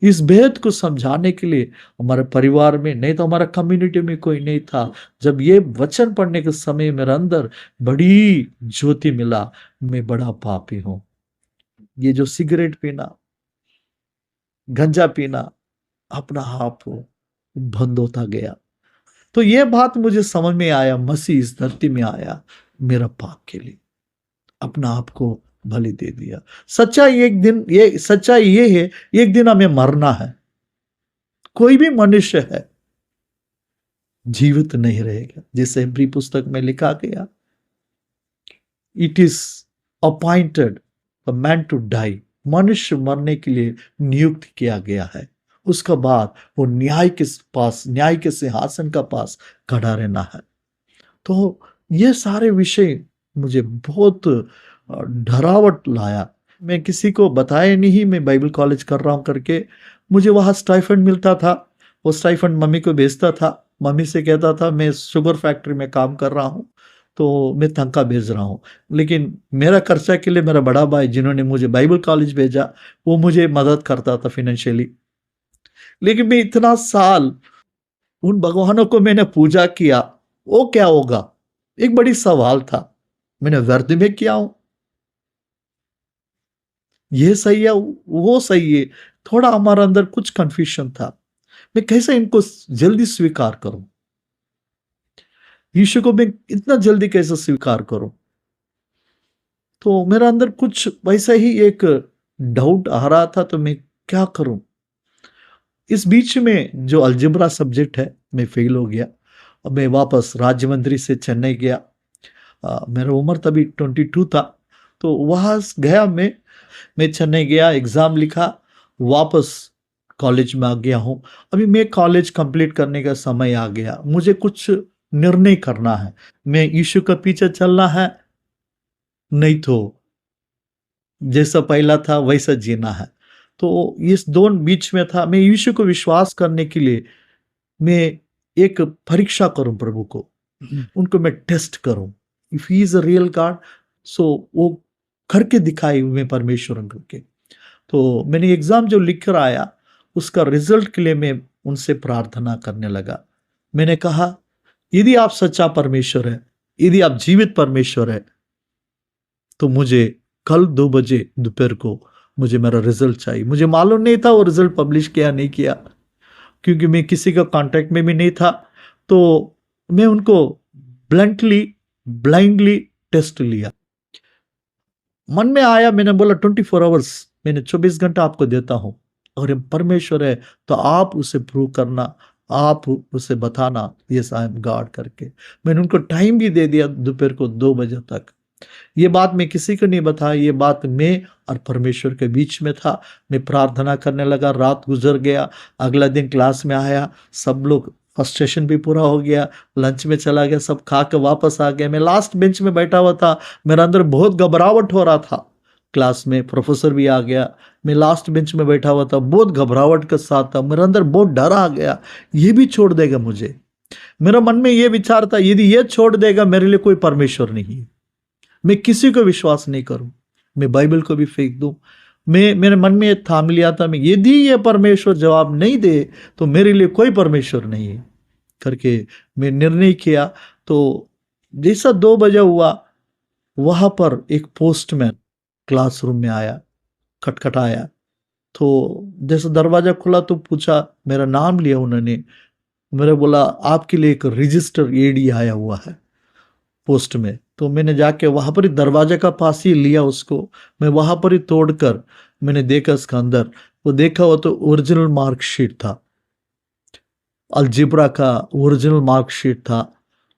इस भेद को समझाने के लिए हमारे परिवार में नहीं तो हमारा कम्युनिटी में कोई नहीं था। जब ये वचन पढ़ने के समय मेरे अंदर बड़ी ज्योति मिला, मैं बड़ा पापी हूं, ये जो सिगरेट पीना, गंजा पीना अपना आप बंद होता गया। तो ये बात मुझे समझ में आया, मसीह इस धरती में आया मेरा पाप के लिए, अपना आप को बलि दे दिया। सच्चाई ये है, एक दिन हमें मरना है। कोई भी मनुष्य है जीवित नहीं रहेगा, जिसे हिब्री पुस्तक में लिखा गया, it is appointed a man to die, मनुष्य मरने के लिए नियुक्त किया गया है। उसका बाद वो न्याय के सिंहासन का पास खड़ा रहना है। तो ये सारे विषय मुझे बहुत डरावट लाया। मैं किसी को बताया नहीं मैं बाइबल कॉलेज कर रहा हूं करके। मुझे वहां स्टाइफंड मिलता था, वो स्टाइफंड मम्मी को भेजता था। मम्मी से कहता था मैं शुगर फैक्ट्री में काम कर रहा हूं, तो मैं तनख्वाह भेज रहा हूं। लेकिन मेरा खर्चा के लिए मेरा बड़ा भाई जिन्होंने मुझे बाइबल कॉलेज भेजा, वो मुझे मदद करता था फाइनेंशियली। लेकिन मैं इतना साल उन भगवानों को मैंने पूजा किया, वो क्या होगा, एक बड़ी सवाल था। मैंने व्यर्थ में किया हूं, ये सही है वो सही है, थोड़ा हमारा अंदर कुछ कंफ्यूजन था। मैं कैसे इनको जल्दी स्वीकार करूं, यीशु को मैं इतना जल्दी कैसे स्वीकार करूं। तो मेरा अंदर कुछ वैसा ही एक डाउट आ रहा था, तो मैं क्या करूं। इस बीच में जो अलजेब्रा सब्जेक्ट है मैं फेल हो गया। अब मैं वापस राज्य मंत्री से चेन्नई गया। मेरा उम्र तभी 22 था। तो वहां गया मैं चेन्नई गया, एग्जाम लिखा, वापस कॉलेज में आ गया हूं। अभी मैं कॉलेज कंप्लीट करने का समय आ गया, मुझे कुछ निर्णय करना है। मैं यीशु का पीछे चलना है, नहीं तो जैसा पहला था वैसा जीना है। तो इस दोनों बीच में था। मैं यीशु को विश्वास करने के लिए मैं एक परीक्षा करूं प्रभु को, उनको मैं टेस्ट करूं, if he is a real god, so वो करके दिखाई मैं परमेश्वर करके। तो मैंने एग्जाम जो लिख कर आया उसका रिजल्ट के लिए मैं उनसे प्रार्थना करने लगा। मैंने कहा यदि आप सच्चा परमेश्वर है, यदि आप जीवित परमेश्वर है, तो मुझे कल 2 बजे दोपहर को मुझे मेरा रिजल्ट चाहिए। मुझे मालूम नहीं था वो रिजल्ट पब्लिश किया नहीं किया, क्योंकि मैं किसी का कांटेक्ट में भी नहीं था। तो मैं उनको ब्लाइंडली टेस्ट लिया। मन में आया, मैंने बोला 24 आवर्स, मैंने 24 घंटा आपको देता हूं, और ये परमेश्वर है तो आप उसे प्रूव करना, आप उसे बताना यस आई एम गॉड करके। मैंने उनको टाइम भी दे दिया दोपहर को 2 बजे तक। ये बात मैं किसी को नहीं बताया, ये बात मैं और परमेश्वर के बीच में था। मैं प्रार्थना करने लगा, रात गुजर गया। अगला दिन क्लास में आया, सब लोग फर्स्ट सेशन भी पूरा हो गया, लंच में चला गया, सब खा के वापस आ गया। मैं लास्ट बेंच में बैठा हुआ था, मेरा अंदर बहुत घबराहट हो रहा था। क्लास में प्रोफेसर भी आ गया, मैं लास्ट बेंच में बैठा हुआ था, बहुत घबराहट के साथ था, मेरे अंदर बहुत डर आ गया, ये भी छोड़ देगा मुझे। मेरा मन में ये विचार था यदि ये छोड़ देगा मेरे लिए कोई परमेश्वर नहीं है, मैं किसी को विश्वास नहीं करूं, मैं बाइबल को भी फेंक दूं। मेरे मन में थाम लिया था, मैं यदि ये परमेश्वर जवाब नहीं दे तो मेरे लिए कोई परमेश्वर नहीं है करके मैं निर्णय किया। तो जैसा 2 बजे हुआ, वहां पर एक पोस्टमैन क्लासरूम में आया, खटखटाया। तो जैसा दरवाजा खुला तो पूछा, मेरा नाम लिया उन्होंने। मेरे बोला आपके लिए एक रजिस्टर एडी आया हुआ है पोस्ट में। तो मैंने जाके वहां पर ही दरवाजे का पास ही लिया उसको, मैं वहां पर ही तोड़कर मैंने देखा उसका अंदर, वो देखा वो तो ओरिजिनल मार्कशीट था, अलजेब्रा का ओरिजिनल मार्कशीट था।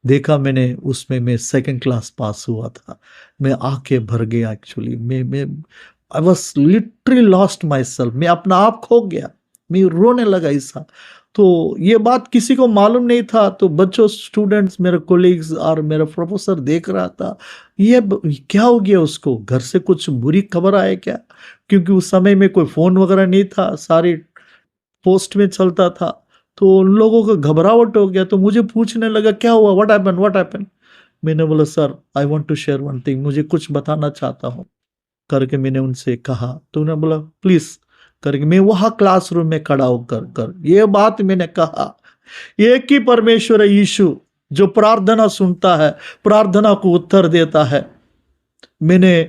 देखा मैंने उसमें मैं 2nd क्लास पास हुआ था। मैं आंखें भर गया, एक्चुअली मैं I was literally lost my self, मैं अपना आप खो गया, मैं रोने लगा ऐसा। तो ये बात किसी को मालूम नहीं था। तो बच्चों, स्टूडेंट्स, मेरे कोलीग्स और मेरा प्रोफेसर देख रहा था, ये क्या हो गया उसको, घर से कुछ बुरी खबर आए क्या, क्योंकि उस समय में कोई फ़ोन वगैरह नहीं था, सारी पोस्ट में चलता था। तो उन लोगों को घबराहट हो गया, तो मुझे पूछने लगा क्या हुआ, व्हाट हैपन। मैंने बोला sir I want to share one thing, मुझे कुछ बताना चाहता हूँ करके मैंने उनसे कहा। तो उन्होंने बोला प्लीज करके मैं वहां क्लासरूम में खड़ा होकर ये बात मैंने कहा, एक ही परमेश्वर है यीशु जो प्रार्थना सुनता है, प्रार्थना को उत्तर देता है। मैंने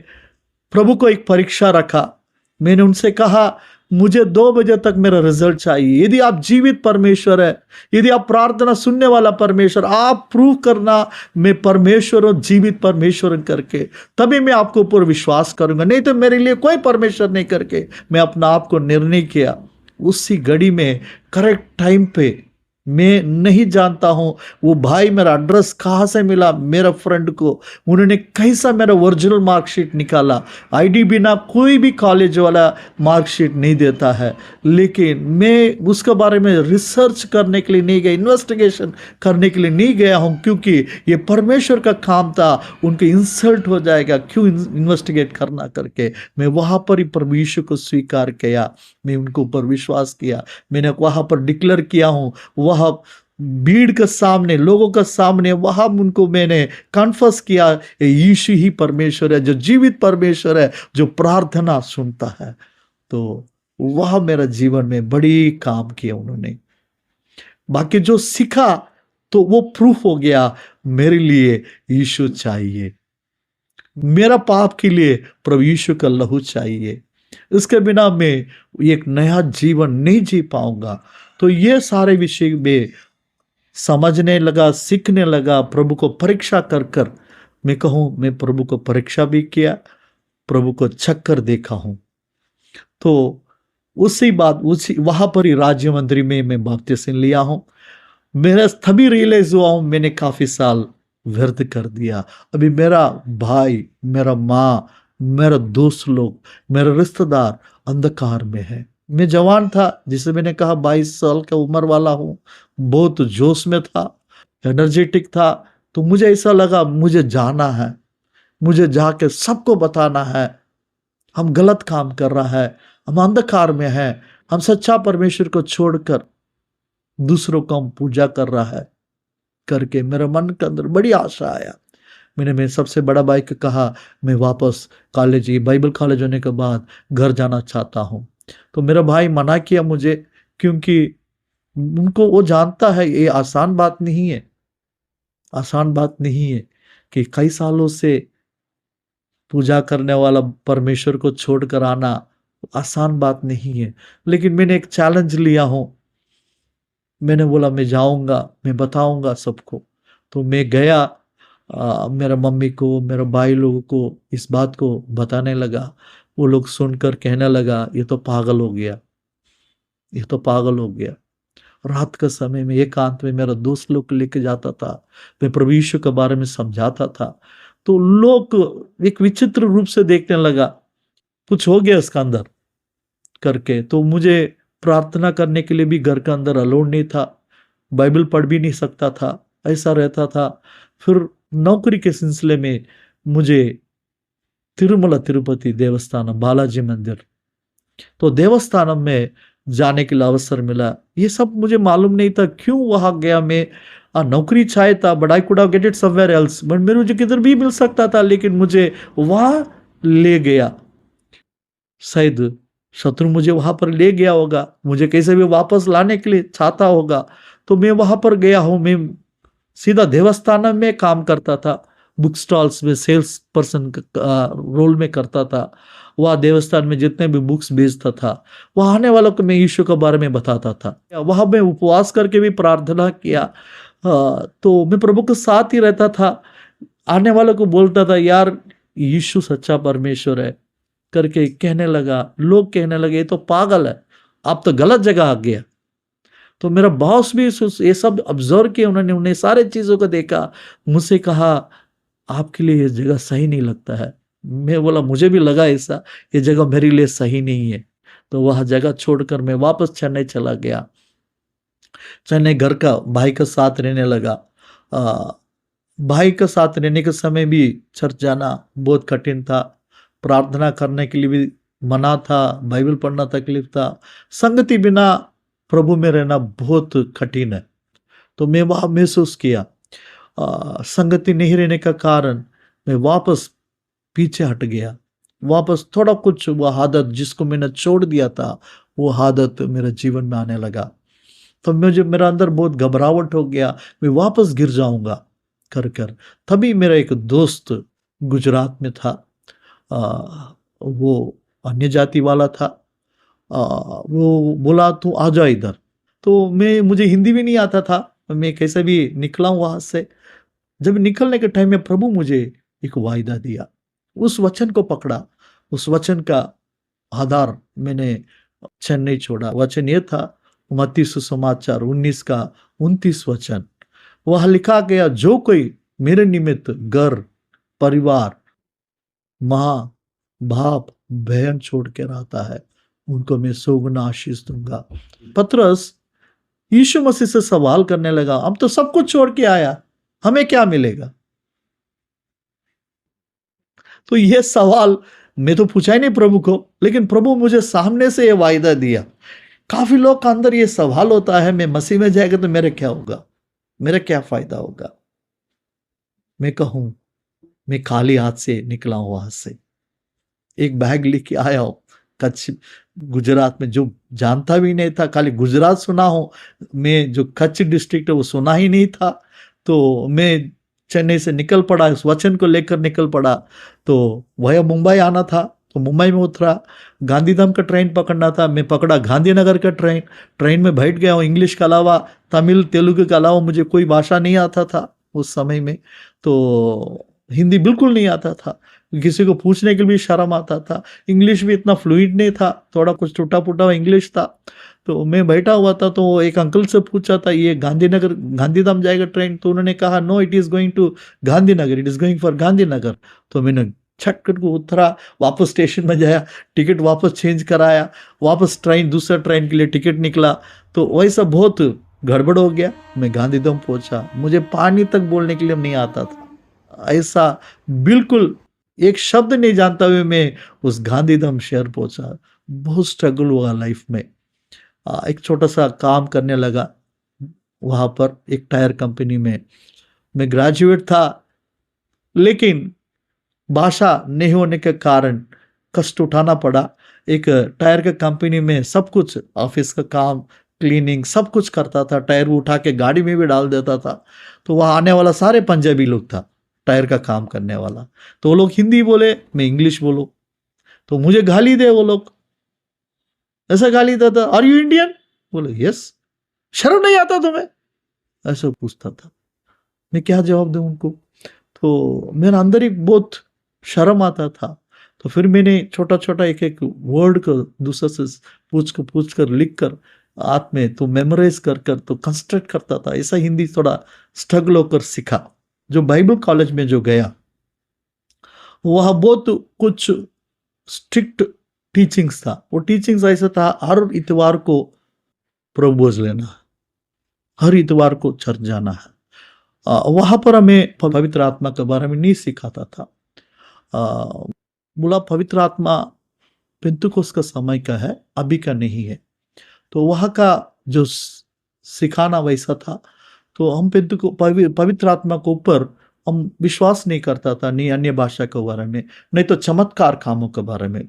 प्रभु को एक परीक्षा रखा, मैंने उनसे कहा मुझे 2 बजे तक मेरा रिजल्ट चाहिए। यदि आप जीवित परमेश्वर है, यदि आप प्रार्थना सुनने वाला परमेश्वर, आप प्रूव करना मैं परमेश्वर और जीवित परमेश्वर करके, तभी मैं आपके ऊपर विश्वास करूंगा, नहीं तो मेरे लिए कोई परमेश्वर नहीं करके मैं अपना आप को निर्णय किया। उसी घड़ी में करेक्ट टाइम पे, मैं नहीं जानता हूं वो भाई मेरा एड्रेस कहाँ से मिला, मेरा फ्रेंड को उन्होंने कैसा मेरा ओरिजिनल मार्कशीट निकाला। आईडी बिना कोई भी कॉलेज वाला मार्कशीट नहीं देता है, लेकिन मैं उसके बारे में रिसर्च करने के लिए नहीं गया, इन्वेस्टिगेशन करने के लिए नहीं गया हूं, क्योंकि ये परमेश्वर का काम था। उनके इंसल्ट हो जाएगा, क्यों इन्वेस्टिगेट करना करके मैं वहां पर ही प्रभु यीशु को स्वीकार किया, मैं उनको ऊपर विश्वास किया। मैंने वहां पर डिक्लेयर किया हूं, वह भीड़ के सामने, लोगों के सामने, वहां उनको मैंने कन्फर्स किया, यीशु ही परमेश्वर है, जो जीवित परमेश्वर है, जो प्रार्थना सुनता है। तो वह मेरा जीवन में बड़ी काम किया उन्होंने। बाकी जो सीखा तो वो प्रूफ हो गया, मेरे लिए यीशु चाहिए, मेरा पाप के लिए प्रभु यीशु का लहू चाहिए, इसके बिना मैं एक नया जीवन नहीं जी पाऊंगा। तो ये सारे विषय में समझने लगा, सीखने लगा, प्रभु को परीक्षा कर कर, मैं कहूं मैं प्रभु को परीक्षा भी किया, प्रभु को चक्कर देखा हूं। तो उसी वहां पर ही राज्य मंदिर में मैं बपतिस्मा लिया हूं। मेरा तभी रियलाइज हुआ हूं मैंने काफी साल व्यर्थ कर दिया। अभी मेरा भाई, मेरा माँ, मेरा दोस्त लोग, मेरा रिश्तेदार अंधकार में है। मैं जवान था, जिसे मैंने कहा 22 साल का उम्र वाला हूं, बहुत जोश में था, एनर्जेटिक था। तो मुझे ऐसा लगा मुझे जाना है, मुझे जाके सबको बताना है हम गलत काम कर रहा है, हम अंधकार में हैं, हम सच्चा परमेश्वर को छोड़कर दूसरों को हम पूजा कर रहा है करके मेरे मन के अंदर बड़ी आशा आया। मैंने सबसे बड़ा भाई को कहा मैं वापस कॉलेज, बाइबल कॉलेज होने के बाद घर जाना चाहता हूँ। तो मेरा भाई मना किया मुझे, क्योंकि उनको वो जानता है ये आसान बात नहीं है, आसान बात नहीं है कि कई सालों से पूजा करने वाला परमेश्वर को छोड़कर आना आसान बात नहीं है। लेकिन मैंने एक चैलेंज लिया हूं, मैंने बोला मैं जाऊंगा, मैं बताऊंगा सबको। तो मैं गया, मेरा मम्मी को, मेरे भाई लोगों को इस बात को बताने लगा। वो लोग सुनकर कहने लगा ये तो पागल हो गया, ये तो पागल हो गया। रात का समय में एकांत में मेरा दोस्त लोग लेके जाता था, मैं प्रभु यीशु के बारे में समझाता था। तो लोग एक विचित्र रूप से देखने लगा, कुछ हो गया इसका अंदर करके। तो मुझे प्रार्थना करने के लिए भी घर के अंदर अलाउड नहीं था, बाइबल पढ़ भी नहीं सकता था, ऐसा रहता था। फिर नौकरी के सिलसिले में मुझे तिरुमला तिरुपति देवस्थानम, बालाजी मंदिर, तो देवस्थानम में जाने के लिए अवसर मिला। ये सब मुझे मालूम नहीं था क्यों वहां गया मैं। नौकरी चाहे था, but I could have get it somewhere else, but मेरे मुझे किधर भी मिल सकता था, लेकिन मुझे वहां ले गया। शायद शत्रु मुझे वहां पर ले गया होगा, मुझे कैसे भी वापस लाने के लिए चाहता होगा। तो मैं वहां पर गया हूं। मैं सीधा देवस्थानम में काम करता था, बुक स्टॉल्स में सेल्स पर्सन रोल में करता था। वह देवस्थान में जितने भी बुक्स बेचता था, वह आने वालों को मैं यीशु के बारे में बताता था। वहां मैं उपवास करके भी प्रार्थना किया। तो मैं प्रभु के साथ ही रहता था, आने वालों को बोलता था यार यीशु सच्चा परमेश्वर है करके कहने लगा। लोग कहने लगे ये तो पागल है, आप तो गलत जगह आ गया। तो मेरा बॉस भी ये सब ऑब्जर्व किया, उन्होंने सारे चीजों को देखा, मुझसे कहा आपके लिए ये जगह सही नहीं लगता है। मैं बोला मुझे भी लगा ऐसा, ये जगह मेरे लिए सही नहीं है। तो वह जगह छोड़कर मैं वापस चेन्नई चला गया। चेन्नई घर का भाई के साथ रहने लगा। भाई के साथ रहने के समय भी चर्च जाना बहुत कठिन था, प्रार्थना करने के लिए भी मना था, बाइबल पढ़ना तकलीफ था, संगति बिना प्रभु में रहना बहुत कठिन है। तो मैं वहाँ महसूस किया संगति नहीं रहने का कारण मैं वापस पीछे हट गया। वापस थोड़ा कुछ वह आदत जिसको मैंने छोड़ दिया था, वो आदत मेरे जीवन में आने लगा। तो मुझे मेरा अंदर बहुत घबराहट हो गया, मैं वापस गिर जाऊंगा कर कर। तभी मेरा एक दोस्त गुजरात में था, वो अन्य जाति वाला था। वो बोला तू आ जा इधर। तो मुझे हिंदी भी नहीं आता था, मैं कैसे भी निकला हूँ वहां से। जब निकलने के टाइम में प्रभु मुझे एक वायदा दिया, उस वचन को पकड़ा, उस वचन का आधार मैंने वचन नहीं छोड़ा। वचन ये था मत्ती सुसमाचार 19 का 29 वचन। वह लिखा गया, जो कोई मेरे निमित्त घर, परिवार, माँ, बाप, बहन छोड़ के रहता है, उनको मैं 100 गुना आशीष दूंगा। पतरस यीशु मसीह से सवाल करने लगा, हम तो सब कुछ छोड़ के आया, हमें क्या मिलेगा? तो यह सवाल मैं तो पूछा ही नहीं प्रभु को, लेकिन प्रभु मुझे सामने से यह वायदा दिया। काफी लोग का अंदर यह सवाल होता है, मैं मसीह में जाएगा तो मेरा क्या होगा, मेरा क्या फायदा होगा? मैं कहूं, मैं खाली हाथ से निकला हूं वहां से, एक बैग लेके आया हूं कच्छ गुजरात में, जो जानता भी नहीं था, खाली गुजरात सुना हूं मैं, जो कच्छ डिस्ट्रिक्ट है वो सुना ही नहीं था। तो मैं चेन्नई से निकल पड़ा, इस वचन को लेकर निकल पड़ा। तो वह मुंबई आना था, तो मुंबई में उतरा, गांधीधाम का ट्रेन पकड़ना था, मैं पकड़ा गांधीनगर का ट्रेन। ट्रेन में बैठ गया हूँ। इंग्लिश के अलावा, तमिल तेलुगु के अलावा मुझे कोई भाषा नहीं आता था उस समय में। तो हिंदी बिल्कुल नहीं आता था, किसी को पूछने के लिए शर्म आता था। इंग्लिश भी इतना फ्लूइड नहीं था, थोड़ा कुछ टूटा फूटा इंग्लिश था। तो मैं बैठा हुआ था, तो एक अंकल से पूछा था, ये गांधीनगर गांधीधाम जाएगा ट्रेन? तो उन्होंने कहा, no it is going to Gandhinagar, it is going for Gandhinagar. तो मैंने छटकट को उतरा, वापस स्टेशन में गया, टिकट वापस चेंज कराया, वापस ट्रेन, दूसरा ट्रेन के लिए टिकट निकला। तो वैसा बहुत गड़बड़ हो गया। मैं गांधीधाम पहुंचा, मुझे पानी तक बोलने के लिए नहीं आता था, ऐसा बिल्कुल एक शब्द नहीं जानता हुए मैं उस गांधीधाम शहर पहुंचा। बहुत स्ट्रगल हुआ लाइफ में। एक छोटा सा काम करने लगा वहां पर, एक टायर कंपनी में। मैं ग्रेजुएट था, लेकिन भाषा नहीं होने के कारण कष्ट उठाना पड़ा। एक टायर के कंपनी में सब कुछ, ऑफिस का काम, क्लीनिंग, सब कुछ करता था। टायर उठा के गाड़ी में भी डाल देता था। तो वहाँ आने वाला सारे पंजाबी लोग था, टायर का काम करने वाला। तो वो लोग हिंदी बोले, मैं इंग्लिश बोलो, तो मुझे गाली दे वो लोग। ऐसा गाली देता, आर यू इंडियन? बोले यस। शर्म नहीं आता तुम्हें? ऐसा पूछता था। मैं क्या जवाब दूं उनको? तो मेरा अंदर ही बहुत शर्म आता था। तो फिर मैंने छोटा छोटा एक एक वर्ड को दूसरे से पूछ कर लिख कर हाथ में तो मेमोराइज कर कर तो कंस्ट्रक्ट करता था। ऐसा हिंदी थोड़ा स्ट्रगल होकर सीखा। जो बाइबल कॉलेज में जो गया, वह बहुत कुछ स्ट्रिक्ट टीचिंग्स था। वो टीचिंग्स ऐसा था, हर इतवार को प्रभोज लेना, हर इतवार को चर्च जाना है। वहां पर हमें पवित्र आत्मा के बारे में नहीं सिखाता था। बोला पवित्र आत्मा पेंतुकोस का समय का है, अभी का नहीं है। तो वहां का जो सिखाना वैसा था। तो हम पवित्र आत्मा के ऊपर हम विश्वास नहीं करता था, नहीं अन्य भाषा के बारे में, नहीं तो चमत्कार कामों के बारे में।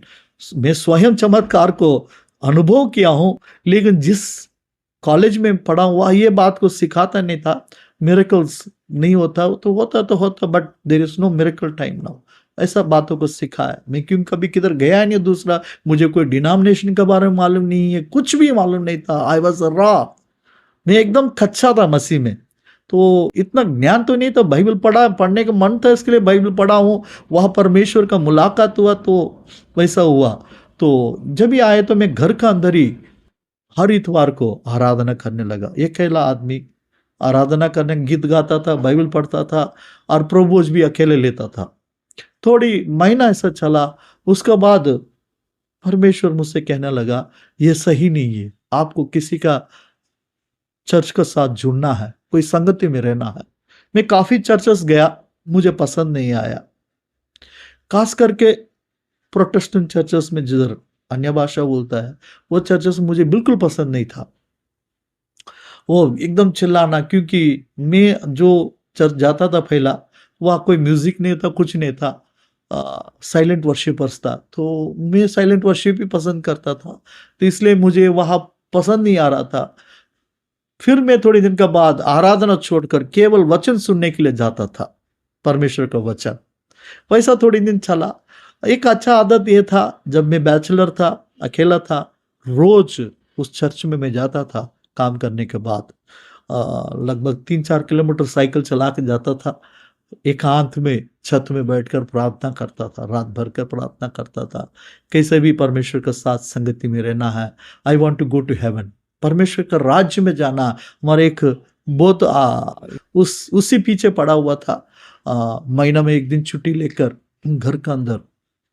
मैं स्वयं चमत्कार को अनुभव किया हूं, लेकिन जिस कॉलेज में पढ़ा हुआ ये बात को सिखाता नहीं था। मिरेकल्स नहीं होता तो होता, but there is no miracle time now, ऐसा बातों को सिखाया। मैं क्यों कभी किधर गया नहीं। दूसरा, मुझे कोई डिनोमिनेशन के बारे में मालूम नहीं है, कुछ भी मालूम नहीं था। आई वॉज रॉ, मैं एकदम कच्चा था मसीह में। तो इतना ज्ञान तो नहीं था। बाइबल पढ़ने का मन था, इसके लिए बाइबल पढ़ा हूँ। वहाँ परमेश्वर का मुलाकात हुआ तो वैसा हुआ। तो जब ही आए तो मैं घर का अंदर ही हर इतवार को आराधना करने लगा। एक अकेला आदमी आराधना करने, गीत गाता था, बाइबल पढ़ता था और प्रभुज भी अकेले लेता था। थोड़ी महीना ऐसा चला। उसके बाद परमेश्वर मुझसे कहने लगा, ये सही नहीं है, आपको किसी का चर्च के साथ जुड़ना है, कोई संगति में रहना है। मैं काफी चर्चेस गया, मुझे पसंद नहीं आया। खास करके प्रोटेस्टेंट चर्चेस में जिधर अन्य भाषा बोलता है, वो चर्चेस मुझे बिल्कुल पसंद नहीं था। वो एकदम चिल्लाना, क्योंकि मैं जो चर्च जाता था पहला, वहाँ कोई म्यूजिक नहीं था, कुछ नहीं था, साइलेंट वर्शिपर्स था। तो मैं साइलेंट वर्शिप ही पसंद करता था, तो इसलिए मुझे वहाँ पसंद नहीं आ रहा था। फिर मैं थोड़े दिन के बाद आराधना छोड़कर केवल वचन सुनने के लिए जाता था, परमेश्वर का वचन। वैसा थोड़े दिन चला। एक अच्छा आदत ये था, जब मैं बैचलर था, अकेला था, रोज उस चर्च में मैं जाता था काम करने के बाद। लगभग 3-4 किलोमीटर साइकिल चला के जाता था। एकांत में छत में बैठकर प्रार्थना करता था, रात भर कर प्रार्थना करता था, कैसे भी परमेश्वर के साथ संगति में रहना है। I want to go to heaven, परमेश्वर का राज्य में जाना हमारा एक बहुत उसी पीछे पड़ा हुआ था। महीना में एक दिन छुट्टी लेकर घर का अंदर,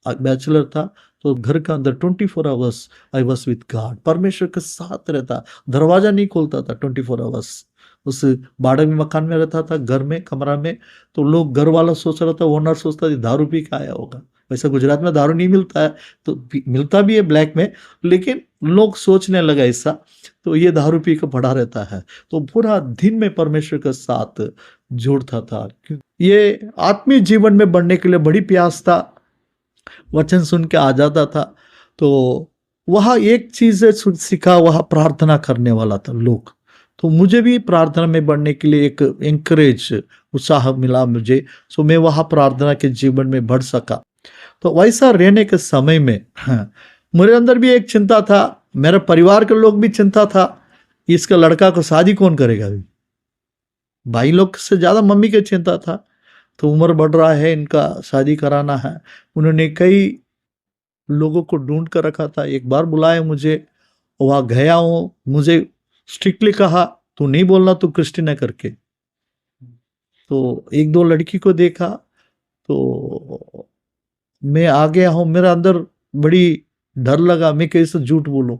बैचलर था तो घर का अंदर 24 hours I was with God, परमेश्वर के साथ रहता, दरवाजा नहीं खोलता था 24 आवर्स। उस भाड़े में मकान में रहता था, घर में कमरा में, तो लोग घर वाला सोच रहा था, ओनर सोचता था दारू पी के आया होगा। वैसे गुजरात में दारू नहीं मिलता है, तो मिलता भी है ब्लैक में, लेकिन लोग सोचने लगा ऐसा, तो ये दारू पी के पड़ा रहता है। तो पूरा दिन में परमेश्वर के साथ जुड़ता था। ये आत्मीय जीवन में बढ़ने के लिए बड़ी प्यास था, वचन सुन के आ जाता था। तो वहाँ एक चीज सीखा, वहाँ प्रार्थना करने वाला था लोग, तो मुझे भी प्रार्थना में बढ़ने के लिए एक एंकरेज, उत्साह मिला मुझे। सो मैं वहाँ प्रार्थना के जीवन में बढ़ सका। तो वैसा रहने के समय में मेरे अंदर भी एक चिंता था, मेरे परिवार के लोग भी चिंता था, इसका लड़का को शादी कौन करेगा। अभी भाई लोग से ज़्यादा मम्मी की चिंता था। तो उम्र बढ़ रहा है, इनका शादी कराना है। उन्होंने कई लोगों को ढूंढ कर रखा था। एक बार बुलाया मुझे, वहाँ गया हूँ, मुझे स्ट्रिक्टली कहा तू नहीं बोलना, तू क्रिस्टीना करके। तो एक दो लड़की को देखा तो मैं आ गया हूँ, मेरा अंदर बड़ी डर लगा, मैं कैसे झूठ बोलूं,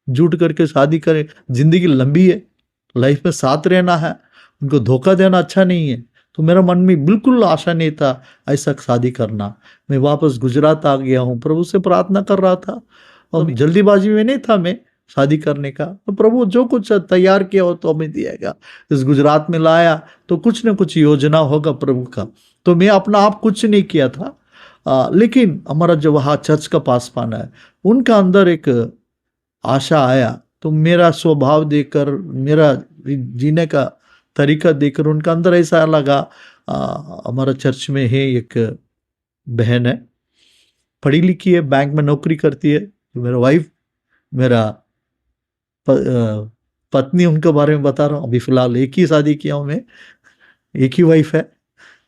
झूठ करके शादी करें। जिंदगी लंबी है, लाइफ में साथ रहना है, उनको धोखा देना अच्छा नहीं है। तो मेरा मन में बिल्कुल आशा नहीं था ऐसा शादी करना। मैं वापस गुजरात आ गया हूँ, प्रभु से प्रार्थना कर रहा था, और जल्दीबाजी में नहीं था मैं शादी करने का। तो प्रभु जो कुछ तैयार किया हो तो हमें दिएगा। इस गुजरात में लाया तो कुछ न कुछ योजना होगा प्रभु का। तो मैं अपना आप कुछ नहीं किया था, लेकिन हमारा जो वहाँ चर्च का पासवान है, उनका अंदर एक आशा आया। तो मेरा स्वभाव देखकर, मेरा जीने का तरीका देखकर उनका अंदर ऐसा लगा। हमारा चर्च में है एक बहन है, पढ़ी लिखी है, बैंक में नौकरी करती है। तो मेरा वाइफ, मेरा पत्नी, उनके बारे में बता रहा हूँ। अभी फिलहाल एक ही शादी किया हूँ मैं, एक ही वाइफ है।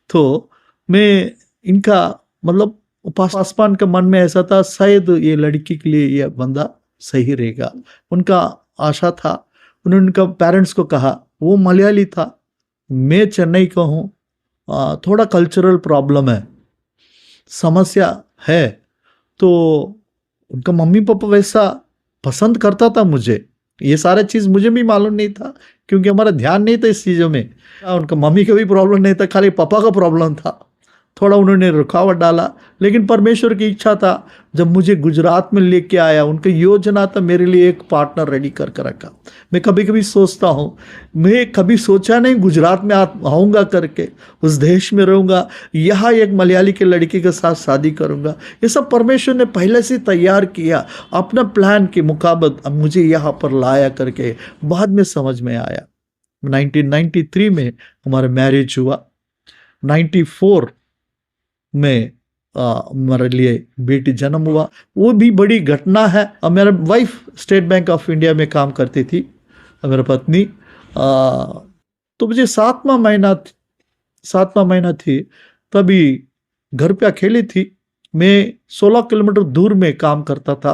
तो मैं इनका मतलब पासवान के मन में ऐसा था, शायद ये लड़की के लिए ये बंदा सही रहेगा, उनका आशा था। उन्होंने उनका पेरेंट्स को कहा, वो मलयाली था, मैं चेन्नई का हूँ, थोड़ा कल्चरल प्रॉब्लम है, समस्या है। तो उनका मम्मी पापा वैसा पसंद करता था मुझे, ये सारा चीज़ मुझे भी मालूम नहीं था, क्योंकि हमारा ध्यान नहीं था इस चीज़ों में। उनका मम्मी का भी प्रॉब्लम नहीं था, खाली पापा का प्रॉब्लम था। थोड़ा उन्होंने रुकावट डाला, लेकिन परमेश्वर की इच्छा था। जब मुझे गुजरात में लेके आया, उनकी योजना था मेरे लिए एक पार्टनर रेडी करके रखा। मैं कभी कभी सोचता हूँ, मैं कभी सोचा नहीं गुजरात में आऊँगा करके, उस देश में रहूँगा, यहाँ एक मलयाली के लड़की के साथ शादी करूँगा। ये सब परमेश्वर ने पहले से तैयार किया, अपना प्लान के मुताबिक अब मुझे यहाँ पर लाया करके बाद में समझ में आया। 1993 में हमारा मैरिज हुआ, 94 में हमारे लिए बेटी जन्म हुआ। वो भी बड़ी घटना है। और मेरा wife state bank of India में काम करती थी, और मेरा पत्नी तो मुझे 7वां महीना थी, तभी घर पे अकेली थी। मैं 16 किलोमीटर दूर में काम करता था,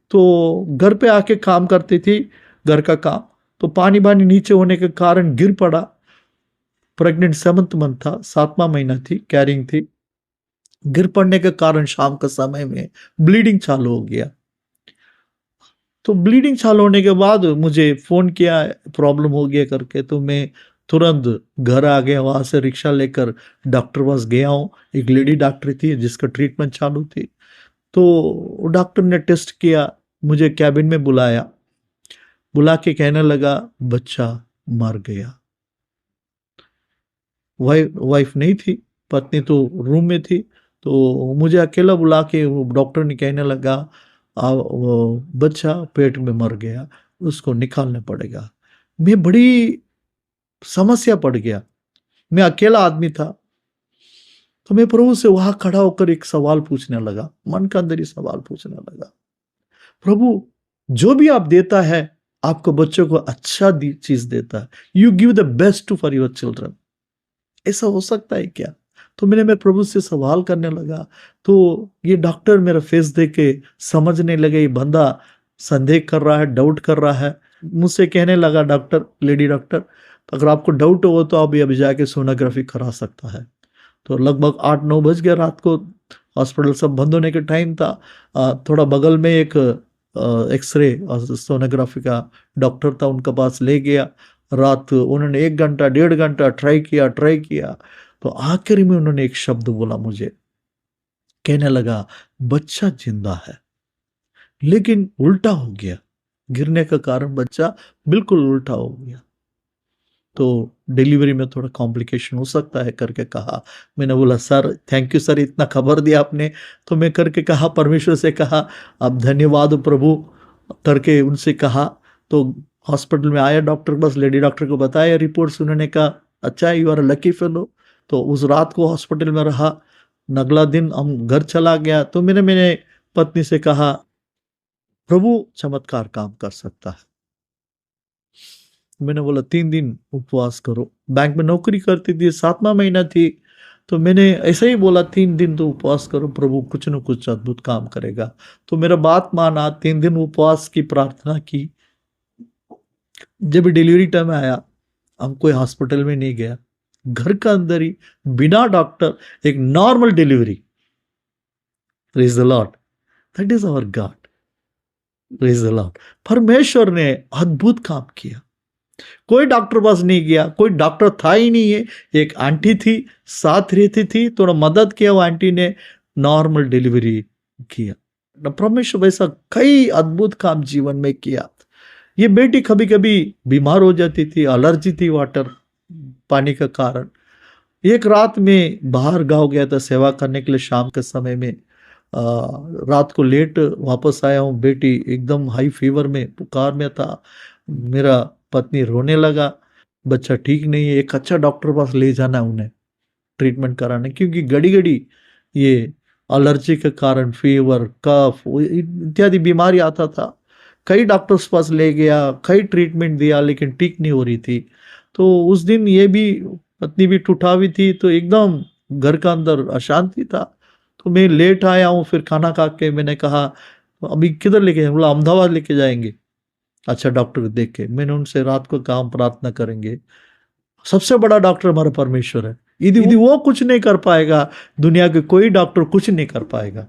तो घर पे आके काम करती थी, घर का काम। तो पानी नीचे होने के कारण गिर पड़ा। प्रेग्नेंट 7th मंथ था, 7वां महीना थी, कैरिंग थी। गिर पड़ने के कारण शाम के समय में ब्लीडिंग चालू हो गया। तो ब्लीडिंग चालू होने के बाद मुझे फोन किया, प्रॉब्लम हो गया करके। तो मैं तुरंत घर आ गया, वहां से रिक्शा लेकर डॉक्टर पास गया हूँ। एक लेडी डॉक्टर थी जिसका ट्रीटमेंट चालू थी। तो डॉक्टर ने टेस्ट किया, मुझे कैबिन में बुलाया, बुला के कहने लगा बच्चा मर गया। वाइफ नहीं थी, पत्नी तो रूम में थी। तो मुझे अकेला बुला के डॉक्टर ने कहने लगा वो बच्चा पेट में मर गया, उसको निकालना पड़ेगा। मैं बड़ी समस्या पड़ गया, मैं अकेला आदमी था। तो मैं प्रभु से वहां खड़ा होकर एक सवाल पूछने लगा, मन के अंदर ही सवाल पूछने लगा, प्रभु जो भी आप देता है आपको बच्चों को अच्छा चीज देता है, you give the best for your children, ऐसा हो सकता है क्या? तो मेरे प्रभु से सवाल करने लगा। तो ये डॉक्टर मेरा फेस देख के समझने लगे ये बंदा संदेह कर रहा है, डाउट कर रहा है। मुझसे कहने लगा, डॉक्टर, लेडी डॉक्टर, अगर आपको डाउट हो तो आप अभी जाके सोनोग्राफी करा सकता है। तो लगभग 8-9 बज गया रात को, हॉस्पिटल सब बंद होने के टाइम था। थोड़ा बगल में एक एक्सरे और सोनोग्राफी का डॉक्टर था, उनके पास ले गया। रात उन्होंने 1 घंटा 1.5 घंटा ट्राई किया। तो आखिर में उन्होंने एक शब्द बोला मुझे, कहने लगा बच्चा जिंदा है, लेकिन उल्टा हो गया, गिरने का कारण बच्चा बिल्कुल उल्टा हो गया, तो डिलीवरी में थोड़ा कॉम्प्लिकेशन हो सकता है करके कहा। मैंने बोला सर थैंक यू सर, इतना खबर दिया आपने। तो मैं करके कहा, परमेश्वर से कहा अब धन्यवाद प्रभु करके उनसे कहा। तो हॉस्पिटल में आया डॉक्टर, बस लेडी डॉक्टर को बताया रिपोर्ट्स, उन्होंने कहा अच्छा यू आर लकी फेलो। तो उस रात को हॉस्पिटल में रहा। अगला दिन हम घर चला गया। तो मैंने पत्नी से कहा प्रभु चमत्कार काम कर सकता है। मैंने बोला 3 दिन उपवास करो। बैंक में नौकरी करती थी, 7वां महीना थी, तो मैंने ऐसे ही बोला 3 दिन तो उपवास करो, प्रभु कुछ न कुछ अद्भुत काम करेगा। तो मेरा बात माना, 3 दिन उपवास की प्रार्थना की। जब डिलीवरी टाइम आया, हम कोई हॉस्पिटल में नहीं गया, घर का अंदर ही बिना डॉक्टर एक normal delivery. Praise the Lord, that is our God. Praise the Lord, परमेश्वर ने अद्भुत काम किया। कोई डॉक्टर पास नहीं गया, कोई डॉक्टर था ही नहीं है। एक आंटी थी, साथ रहती थी, थोड़ा मदद किया, वो आंटी ने नॉर्मल डिलीवरी किया। परमेश्वर वैसा कई अद्भुत काम जीवन में किया। ये बेटी कभी कभी बीमार हो जाती थी, एलर्जी थी वाटर पानी का कारण। एक रात में बाहर गाँव गया था सेवा करने के लिए, शाम के समय में रात को लेट वापस आया हूँ। बेटी एकदम हाई फीवर में, पुकार में था। मेरा पत्नी रोने लगा, बच्चा ठीक नहीं है, एक अच्छा डॉक्टर पास ले जाना है उन्हें ट्रीटमेंट कराने, क्योंकि घड़ी ये एलर्जी के कारण फीवर, कफ इत्यादि बीमारी आता था। कई डॉक्टर्स पास ले गया, कई ट्रीटमेंट दिया, लेकिन ठीक नहीं हो रही थी। तो उस दिन ये भी पत्नी भी टूटावी थी, तो एकदम घर का अंदर अशांति था। तो मैं लेट आया हूँ, फिर खाना खा के मैंने कहा अभी किधर लेके जाएंगे? बोला अहमदाबाद लेके जाएंगे। अच्छा डॉक्टर को देख के मैंने उनसे रात को काम प्रार्थना करेंगे। सबसे बड़ा डॉक्टर हमारा परमेश्वर है। यदि वो कुछ नहीं कर पाएगा, दुनिया के कोई डॉक्टर कुछ नहीं कर पाएगा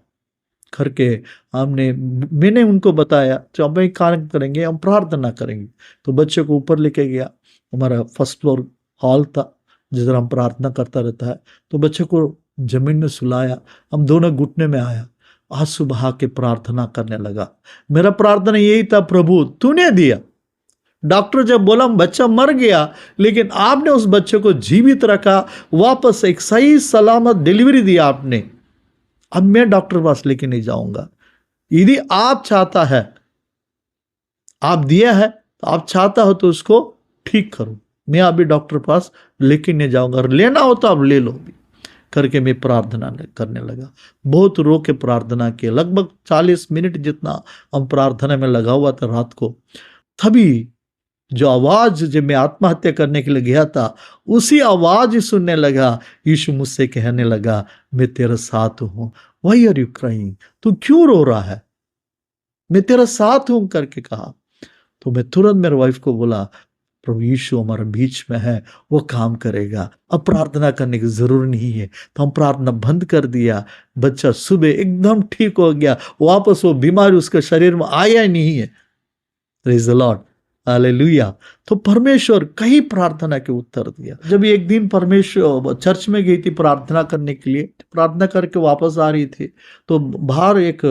करके मैंने उनको बताया। तो हम एक काम करेंगे, हम प्रार्थना करेंगे। तो बच्चे को ऊपर लेके गया, हमारा 1st फ्लोर हॉल था जिधर हम प्रार्थना करता रहता है। तो बच्चे को जमीन में सुलाया, हम दोनों घुटने में आया, आंसू बहा के प्रार्थना करने लगा। मेरा प्रार्थना यही था, प्रभु तूने दिया। डॉक्टर जब बोला बच्चा मर गया, लेकिन आपने उस बच्चे को जीवित रखा, वापस एक सही सलामत डिलीवरी दिया आपने। अब मैं डॉक्टर पास लेके नहीं जाऊंगा। यदि आप चाहता है, आप दिया है, तो आप चाहता हो तो उसको ठीक करो। मैं अभी डॉक्टर पास लेके नहीं जाऊंगा, और लेना हो तो आप ले लो भी करके मैं प्रार्थना करने लगा। बहुत रो के प्रार्थना की, लगभग 40 मिनट जितना हम प्रार्थना में लगा हुआ था रात को। तभी जो आवाज जब मैं आत्महत्या करने के लिए गया था, उसी आवाज ही सुनने लगा। यीशु मुझसे कहने लगा मैं तेरे साथ हूं। Why are you crying? तू क्यों रो रहा है? मैं तेरा साथ हूं करके कहा। तो मैं तुरंत मेरे वाइफ को बोला प्रभु यीशु हमारे बीच में है, वो काम करेगा, अब प्रार्थना करने की जरूरत नहीं है। तो हम प्रार्थना बंद कर दिया। बच्चा सुबह एकदम ठीक हो गया, वापस वो बीमारी उसके शरीर में आया ही नहीं है। Praise the Lord, hallelujah. तो परमेश्वर कई प्रार्थना के उत्तर दिया। जब एक दिन परमेश्वर चर्च में गई थी प्रार्थना करने के लिए, प्रार्थना करके वापस आ रही थी, तो बाहर एक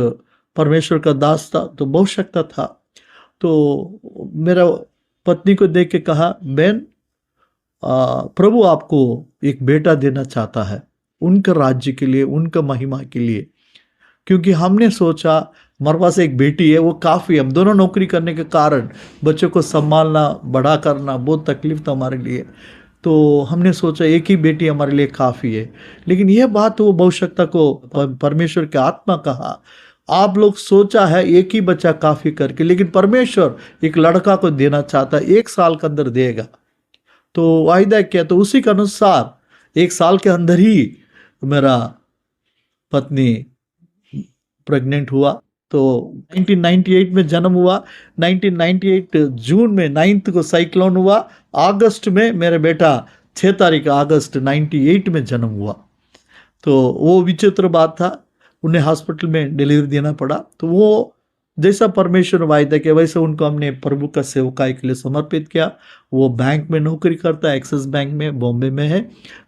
परमेश्वर का दास था, तो बहुत शक्ता था। तो मेरा पत्नी को देख के कहा बहन, प्रभु आपको एक बेटा देना चाहता है, उनके राज्य के लिए, उनका महिमा के लिए। क्योंकि हमने सोचा हमारे पास एक बेटी है, वो काफ़ी, हम दोनों नौकरी करने के कारण बच्चों को संभालना, बड़ा करना बहुत तकलीफ था हमारे लिए। तो हमने सोचा एक ही बेटी हमारे लिए काफ़ी है। लेकिन यह बात वो बहुशक्ता को परमेश्वर की आत्मा कहा, आप लोग सोचा है एक ही बच्चा काफ़ी करके, लेकिन परमेश्वर एक लड़का को देना चाहता है, 1 साल के अंदर देगा। तो वायदा किया, तो उसी के अनुसार 1 साल के अंदर ही मेरा पत्नी प्रेग्नेंट हुआ। तो 1998 में जन्म हुआ। 1998 जून में 9 को साइक्लोन हुआ। अगस्त में मेरा बेटा 6 तारीख अगस्त 98 में जन्म हुआ। तो वो विचित्र बात था, उन्हें हॉस्पिटल में डिलीवरी देना पड़ा। तो वो जैसा परमेश्वर वायदा किया वैसे उनको हमने प्रभु का सेवकाई के लिए समर्पित किया। वो बैंक में नौकरी करता है, एक्सिस बैंक में, बॉम्बे में है।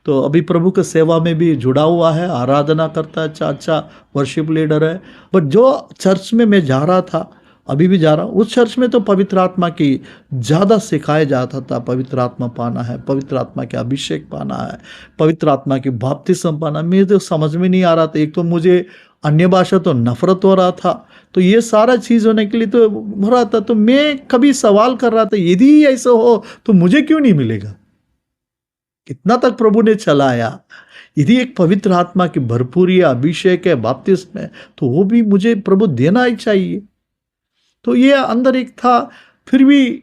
तो अभी प्रभु का सेवा में भी जुड़ा हुआ है, आराधना करता है, अच्छा वर्शिप लीडर है। बट जो चर्च में मैं जा रहा था, अभी भी जा रहा हूँ, उस चर्च में तो पवित्र आत्मा की ज़्यादा सिखाया जाता था। पवित्र आत्मा पाना है, पवित्र आत्मा के अभिषेक पाना है, पवित्र आत्मा की बपतिस्म पाना। मुझे तो समझ में नहीं आ रहा था। एक तो मुझे अन्य भाषा तो नफरत हो रहा था, तो ये सारा चीज़ होने के लिए तो हो रहा था। तो मैं कभी सवाल कर रहा था, यदि ऐसा हो तो मुझे क्यों नहीं मिलेगा। इतना तक प्रभु ने चलाया। यदि एक पवित्र आत्मा की भरपूरी है, अभिषेक है, बपतिस्म है, तो वो भी मुझे प्रभु देना ही चाहिए। तो ये अंदर एक था। फिर भी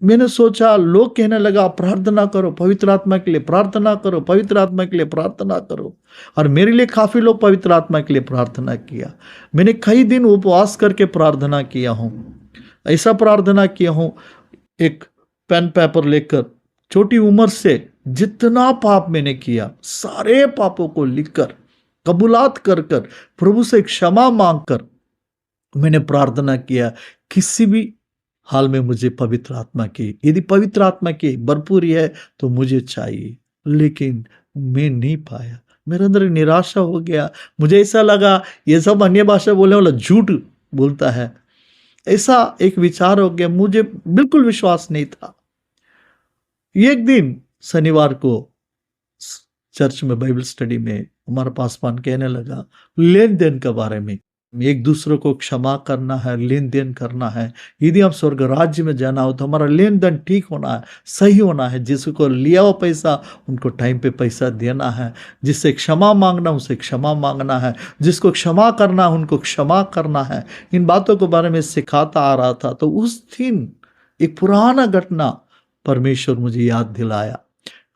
मैंने सोचा, लोग कहने लगा प्रार्थना करो, पवित्र आत्मा के लिए प्रार्थना करो, पवित्र आत्मा के लिए प्रार्थना करो। और मेरे लिए काफ़ी लोग पवित्र आत्मा के लिए प्रार्थना किया। मैंने कई दिन उपवास करके प्रार्थना किया हूँ। ऐसा प्रार्थना किया हूँ, एक पेन पेपर लेकर, छोटी उम्र से जितना पाप मैंने किया, सारे पापों को लिखकर, कबूलात कर कर, प्रभु से क्षमा मांगकर मैंने प्रार्थना किया, किसी भी हाल में मुझे पवित्र आत्मा की, यदि पवित्र आत्मा की भरपूरी है तो मुझे चाहिए। लेकिन मैं नहीं पाया। मेरे अंदर निराशा हो गया। मुझे ऐसा लगा ये सब अन्य भाषा बोलने वाला झूठ बोलता है, ऐसा एक विचार हो गया। मुझे बिल्कुल विश्वास नहीं था। एक दिन शनिवार को चर्च में बाइबल स्टडी में हमारा पासवान कहने लगा लेन देन के बारे में, एक दूसरे को क्षमा करना है, लेन देन करना है। यदि हम स्वर्ग राज्य में जाना हो तो हमारा लेन देन ठीक होना है, सही होना है। जिसको लिया हुआ पैसा उनको टाइम पे पैसा देना है, जिससे क्षमा मांगना उसे क्षमा मांगना है, जिसको क्षमा करना उनको क्षमा करना है। इन बातों के बारे में सिखाता आ रहा था। तो उस दिन एक पुराना घटना परमेश्वर मुझे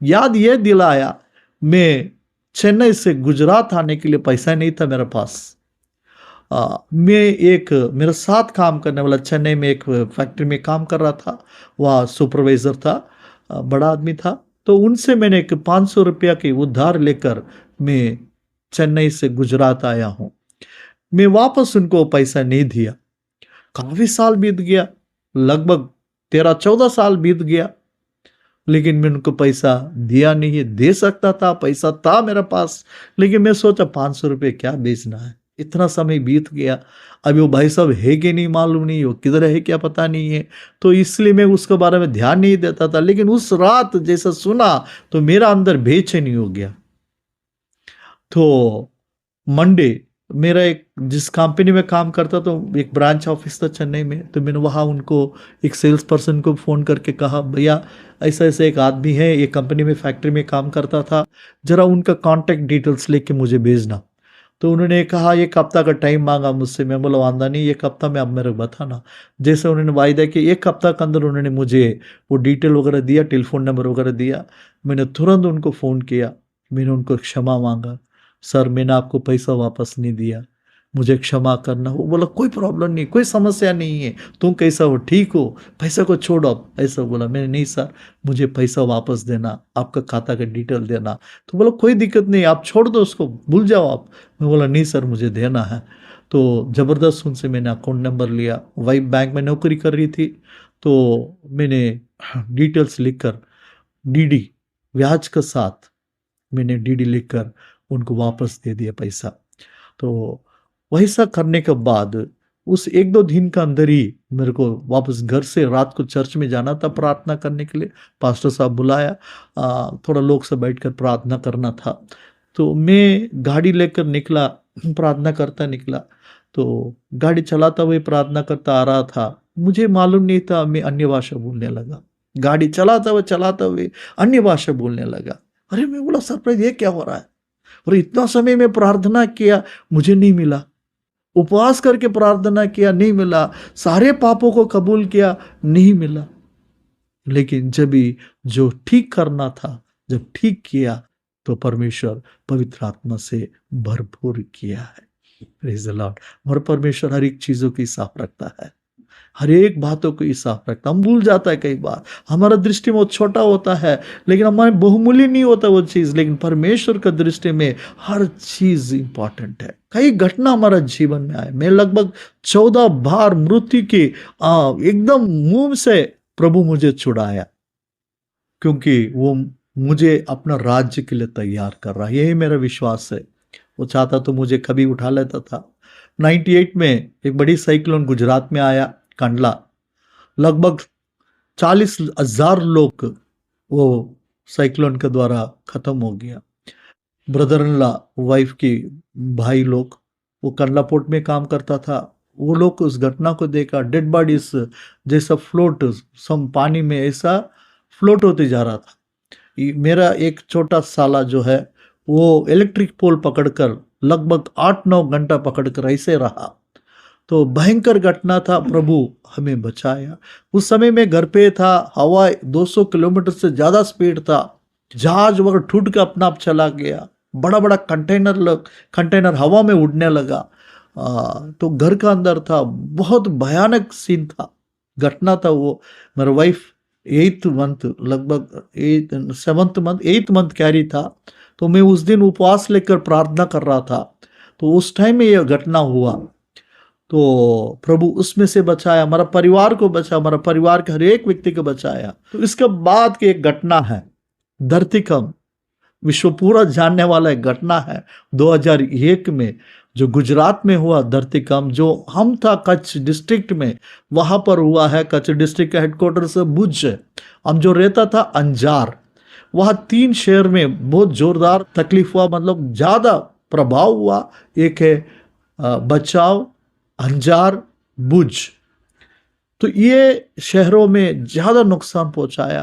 याद ये दिलाया। मैं चेन्नई से गुजरात आने के लिए पैसा नहीं था मेरे पास। मैं मेरे साथ काम करने वाला चेन्नई में एक फैक्ट्री में काम कर रहा था, वह सुपरवाइज़र था, बड़ा आदमी था। तो उनसे मैंने एक 500 रुपया की उधार लेकर मैं चेन्नई से गुजरात आया हूँ। मैं वापस उनको पैसा नहीं दिया। काफ़ी साल बीत गया, लगभग 13-14 साल बीत गया, लेकिन मैं उनको पैसा दिया नहीं है। दे सकता था, पैसा था मेरे पास, लेकिन मैं सोचा 500 रुपये क्या बेचना है। इतना समय बीत गया, अभी वो भाई साहब है कि नहीं मालूम नहीं, वो किधर है क्या पता नहीं है। तो इसलिए मैं उसके बारे में ध्यान नहीं देता था। लेकिन उस रात जैसा सुना तो मेरा अंदर बेचैनी हो गया। तो मंडे मेरा एक जिस कंपनी में काम करता तो एक ब्रांच ऑफिस था चेन्नई में। तो मैंने वहाँ उनको एक सेल्स पर्सन को फ़ोन करके कहा, भैया ऐसा ऐसा एक आदमी है, ये कंपनी में फैक्ट्री में काम करता था, ज़रा उनका कॉन्टैक्ट डिटेल्स लेके मुझे भेजना। तो उन्होंने कहा 1 हफ्ता का टाइम मांगा मुझसे। मैं बोला वादा नहीं, 1 हफ्ता में अब मेरे को बताना। जैसे उन्होंने वायदा कि 1 हफ्ता के अंदर उन्होंने मुझे वो डिटेल वगैरह दिया, टेलीफोन नंबर वगैरह दिया। मैंने तुरंत उनको फ़ोन किया, मैंने उनको क्षमा मांगा, सर मैंने आपको पैसा वापस नहीं दिया, मुझे क्षमा करना। वो बोला कोई प्रॉब्लम नहीं, कोई समस्या नहीं है, तुम कैसा हो, ठीक हो, पैसा को छोड़ो अब, ऐसा बोला। मैंने नहीं सर मुझे पैसा वापस देना, आपका खाता का डिटेल देना। तो बोला कोई दिक्कत नहीं, आप छोड़ दो उसको, भूल जाओ आप। मैं बोला नहीं सर मुझे देना है। तो ज़बरदस्त उनसे मैंने अकाउंट नंबर लिया। वाइफ बैंक में नौकरी कर रही थी, तो मैंने डिटेल्स लिखकर डीडी ब्याज के साथ मैंने डीडी लिखकर उनको वापस दे दिया पैसा। तो वैसा करने के बाद उस 1-2 दिन के अंदर ही मेरे को वापस घर से रात को चर्च में जाना था प्रार्थना करने के लिए। पास्टर साहब बुलाया, थोड़ा लोग से बैठकर प्रार्थना करना था। तो मैं गाड़ी लेकर निकला, प्रार्थना करता निकला। तो गाड़ी चलाता हुए प्रार्थना करता आ रहा था, मुझे मालूम नहीं था मैं अन्य भाषा बोलने लगा। गाड़ी चलाते हुए अन्य भाषा बोलने लगा। अरे मैं बोला सरप्राइज, ये क्या हो रहा है? और इतना समय में प्रार्थना किया, मुझे नहीं मिला। उपवास करके प्रार्थना किया, नहीं मिला। सारे पापों को कबूल किया, नहीं मिला। लेकिन जब भी जो ठीक करना था, जब ठीक किया, तो परमेश्वर पवित्र आत्मा से भरपूर किया है। Praise the Lord. और परमेश्वर हर एक चीजों की हिसाब रखता है, हर एक बातों को हिसाब रखता। हम भूल जाता है कई बार, हमारा दृष्टि में वो छोटा होता है, लेकिन हमारे बहुमूल्य नहीं होता वो चीज, लेकिन परमेश्वर का दृष्टि में हर चीज इंपॉर्टेंट है। कई घटना हमारा जीवन में आए, मैं लगभग 14 बार मृत्यु की एकदम मुंह से प्रभु मुझे छुड़ाया, क्योंकि वो मुझे अपना राज्य के लिए तैयार कर रहा है। यही मेरा विश्वास है। वो चाहता तो मुझे कभी उठा लेता था। 98 में एक बड़ी साइक्लोन गुजरात में आया, कंडला। लगभग 40,000 लोग वो साइक्लोन के द्वारा खत्म हो गया। ब्रदर इन लॉ, वाइफ की भाई लोग, वो कंडला पोर्ट में काम करता था। वो लोग उस घटना को देखा, डेड बॉडीज जैसा फ्लोट, सम पानी में ऐसा फ्लोट होते जा रहा था। मेरा एक छोटा साला जो है, वो इलेक्ट्रिक पोल पकड़कर लगभग 8-9 घंटा पकड़कर ऐसे रहा। तो भयंकर घटना था, प्रभु हमें बचाया। उस समय में घर पे था, हवा 200 किलोमीटर से ज्यादा स्पीड था, जहाज वगैरह टूट के अपना आप चला गया। बड़ा बड़ा कंटेनर हवा में उड़ने लगा। तो घर का अंदर था, बहुत भयानक सीन था, घटना था वो। मेरा वाइफ 8th मंथ, लगभग 8th मंथ कैरी था। तो मैं उस दिन उपवास लेकर प्रार्थना कर रहा था, तो उस टाइम में यह घटना हुआ। तो प्रभु उसमें से बचाया, हमारा परिवार को बचाया, हमारा परिवार के हर एक व्यक्ति को बचाया। तो इसके बाद की एक घटना है, धरतीकंप, विश्व पूरा जानने वाला एक घटना है। 2001 में जो गुजरात में हुआ धरतीकंप, जो हम था कच्छ डिस्ट्रिक्ट में, वहां पर हुआ है। कच्छ डिस्ट्रिक्ट का हेडक्वार्टर से भुज है। हम जो रहता था अंजार, वहां 3 शहर में बहुत जोरदार तकलीफ हुआ, मतलब ज्यादा प्रभाव हुआ। एक है बचाव, अंजार, भुज। तो ये शहरों में ज्यादा नुकसान पहुंचाया।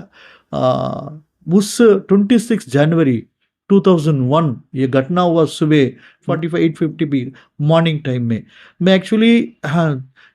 उस 26 जनवरी 2001 ये घटना हुआ सुबह 8:50 भी मॉर्निंग टाइम में। मैं एक्चुअली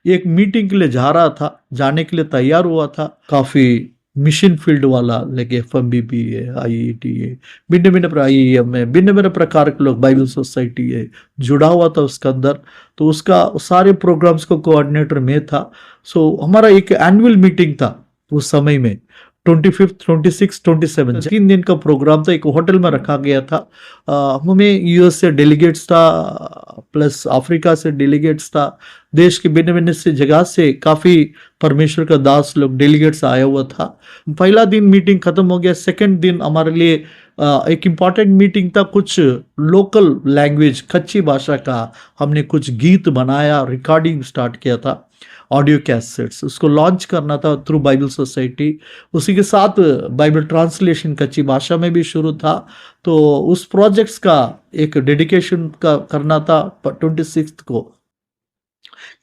एक मीटिंग के लिए जा रहा था, जाने के लिए तैयार हुआ था। काफ़ी मिशन फील्ड वाला, लेके FMBB है, IET है, भिन्न भिन्न IEM है, भिन्न भिन्न प्रकार के लोग, बाइबल सोसाइटी है, जुड़ा हुआ था उसके अंदर। तो उसका सारे प्रोग्राम्स को कोऑर्डिनेटर में था। सो हमारा एक एनुअल मीटिंग था उस समय में, 25, 26, 27 3 दिन का प्रोग्राम था। एक होटल में रखा गया था। हमें US से डेलीगेट्स था, प्लस अफ्रीका से डेलीगेट्स था, देश के भिन्न भिन्न से जगह से काफ़ी परमेश्वर का दास लोग डेलीगेट्स आया हुआ था। पहला दिन मीटिंग खत्म हो गया। सेकंड दिन हमारे लिए एक इम्पॉर्टेंट मीटिंग था। कुछ लोकल लैंग्वेज, कच्ची भाषा का हमने कुछ गीत बनाया, रिकॉर्डिंग स्टार्ट किया था, ऑडियो कैसेट्स, उसको लॉन्च करना था थ्रू बाइबल सोसाइटी। उसी के साथ बाइबल ट्रांसलेशन कच्ची भाषा में भी शुरू था। तो उस प्रोजेक्ट्स का एक डेडिकेशन का करना था 26 को,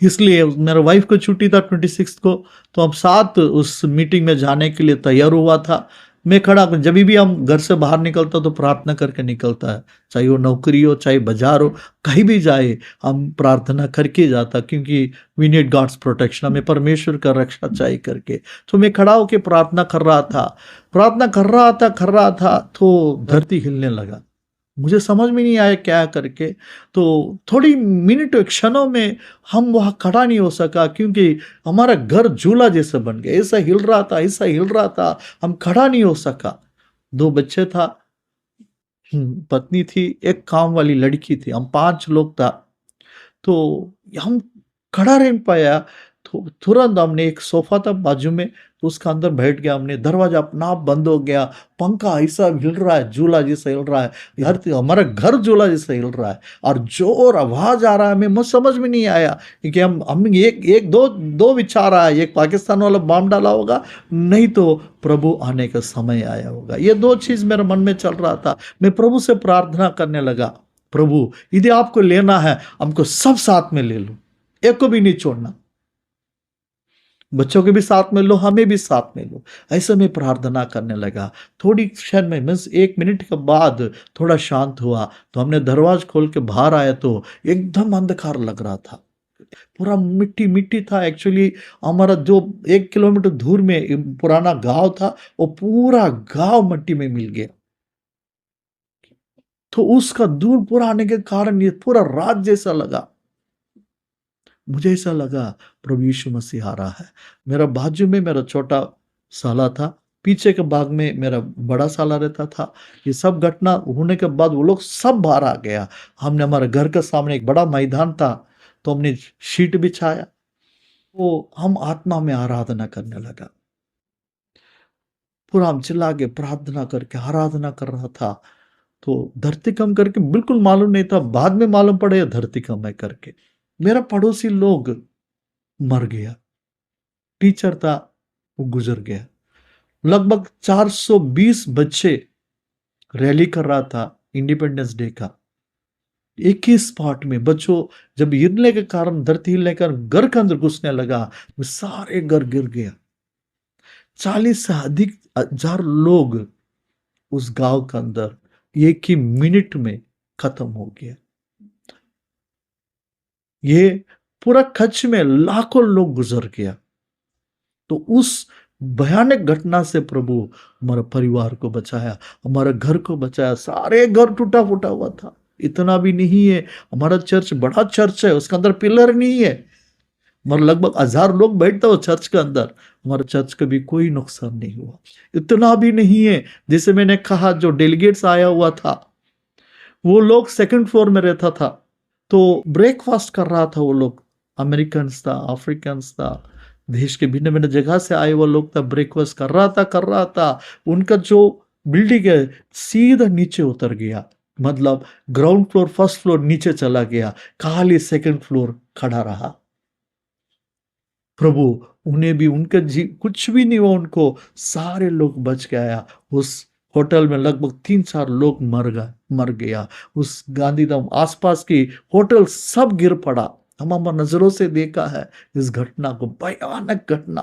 इसलिए मेरा वाइफ को छुट्टी था 26 को। तो हम साथ उस मीटिंग में जाने के लिए तैयार हुआ था। मैं खड़ा, जब भी हम घर से बाहर निकलता तो प्रार्थना करके निकलता है, चाहे वो नौकरी हो, चाहे बाजार हो, कहीं भी जाए हम प्रार्थना करके जाता, क्योंकि वी नीड गॉड्स प्रोटेक्शन, हमें परमेश्वर का रक्षा चाहिए करके। तो मैं खड़ा होकर प्रार्थना कर रहा था तो धरती हिलने लगा। मुझे समझ में नहीं आया क्या करके। तो थोड़ी मिनट, क्षणों में हम वहाँ खड़ा नहीं हो सका, क्योंकि हमारा घर झूला जैसा बन गया, ऐसा हिल रहा था, हम खड़ा नहीं हो सका। 2 बच्चे था, पत्नी थी, एक काम वाली लड़की थी, हम 5 लोग था। तो हम खड़ा नहीं पाया। तो तुरंत हमने, एक सोफा था बाजू में, तो उसका अंदर बैठ गया हमने। दरवाजा अपना आप बंद हो गया, पंखा ऐसा हिल रहा है, झूला जैसा हिल रहा है, धरती, हमारा घर झूला जैसा हिल रहा है, और जोर आवाज आ रहा है। हमें समझ में नहीं आया कि हम एक दो विचार आया, एक पाकिस्तान वाला बम डाला होगा, नहीं तो प्रभु आने का समय आया होगा। ये 2 चीज मेरे मन में चल रहा था। मैं प्रभु से प्रार्थना करने लगा, प्रभु यदि आपको लेना है, हमको सब साथ में ले लो, एक को भी नहीं छोड़ना। बच्चों के भी साथ में लो, हमें भी साथ में लो। ऐसे में प्रार्थना करने लगा। थोड़ी क्षण में मीन्स 1 मिनट के बाद थोड़ा शांत हुआ, तो हमने दरवाजा खोल के बाहर आया तो एकदम अंधकार लग रहा था, पूरा मिट्टी मिट्टी था। एक्चुअली हमारा जो 1 किलोमीटर दूर में पुराना गांव था, वो पूरा गांव मिट्टी में मिल गया। तो उसका दूर पूरा आने के कारण ये पूरा रात जैसा लगा। मुझे ऐसा लगा प्रभु यीशु मसीह आ रहा है। मेरा बाजू में मेरा छोटा साला था, पीछे के भाग में मेरा बड़ा साला रहता था। ये सब घटना होने के बाद वो लोग सब बाहर आ गया। हमने हमारे घर के सामने एक बड़ा मैदान था, तो हमने शीट बिछाया, तो हम आत्मा में आराधना करने लगा। पूरा हम चिल्ला के प्रार्थना करके आराधना कर रहा था। तो धरती कम करके बिल्कुल मालूम नहीं था, बाद में मालूम पड़ा ये धरती कम है करके। मेरा पड़ोसी लोग मर गया, टीचर था वो गुजर गया। लगभग 420 बच्चे रैली कर रहा था इंडिपेंडेंस डे का। एक ही स्पॉट में बच्चों जब हिलने के कारण, धरती हिलने के कारण घर के अंदर घुसने लगा, वो सारे घर गिर गया। 40 से अधिक हजार लोग उस गांव के अंदर एक ही मिनट में खत्म हो गया। ये पूरा कच्छ में लाखों लोग गुजर गया। तो उस भयानक घटना से प्रभु हमारे परिवार को बचाया, हमारे घर को बचाया। सारे घर टूटा फूटा हुआ था। इतना भी नहीं है, हमारा चर्च बड़ा चर्च है, उसके अंदर पिलर नहीं है, मगर लगभग 1000 लोग बैठते हो चर्च के अंदर। हमारे चर्च का भी कोई नुकसान नहीं हुआ। इतना भी नहीं है, जैसे मैंने कहा जो डेलीगेट्स आया हुआ था वो लोग 2nd फ्लोर में रहता था, तो ब्रेकफास्ट कर रहा था। वो लोग अमेरिकन्स था, अफ्रीकन्स था, देश के भिन्न भिन्न जगह से आए वो लोग था। ब्रेकफास्ट कर रहा था। उनका जो बिल्डिंग है सीधा नीचे उतर गया, मतलब ग्राउंड फ्लोर 1st फ्लोर नीचे चला गया, खाली 2nd फ्लोर खड़ा रहा। प्रभु उन्हें भी उनका कुछ भी नहीं हुआ, उनको सारे लोग बच गया। उस होटल में लगभग 3-4 लोग मर गया। उस गांधीधाम आसपास की होटल सब गिर पड़ा। हम हमारी नजरों से देखा है इस घटना को, भयानक घटना।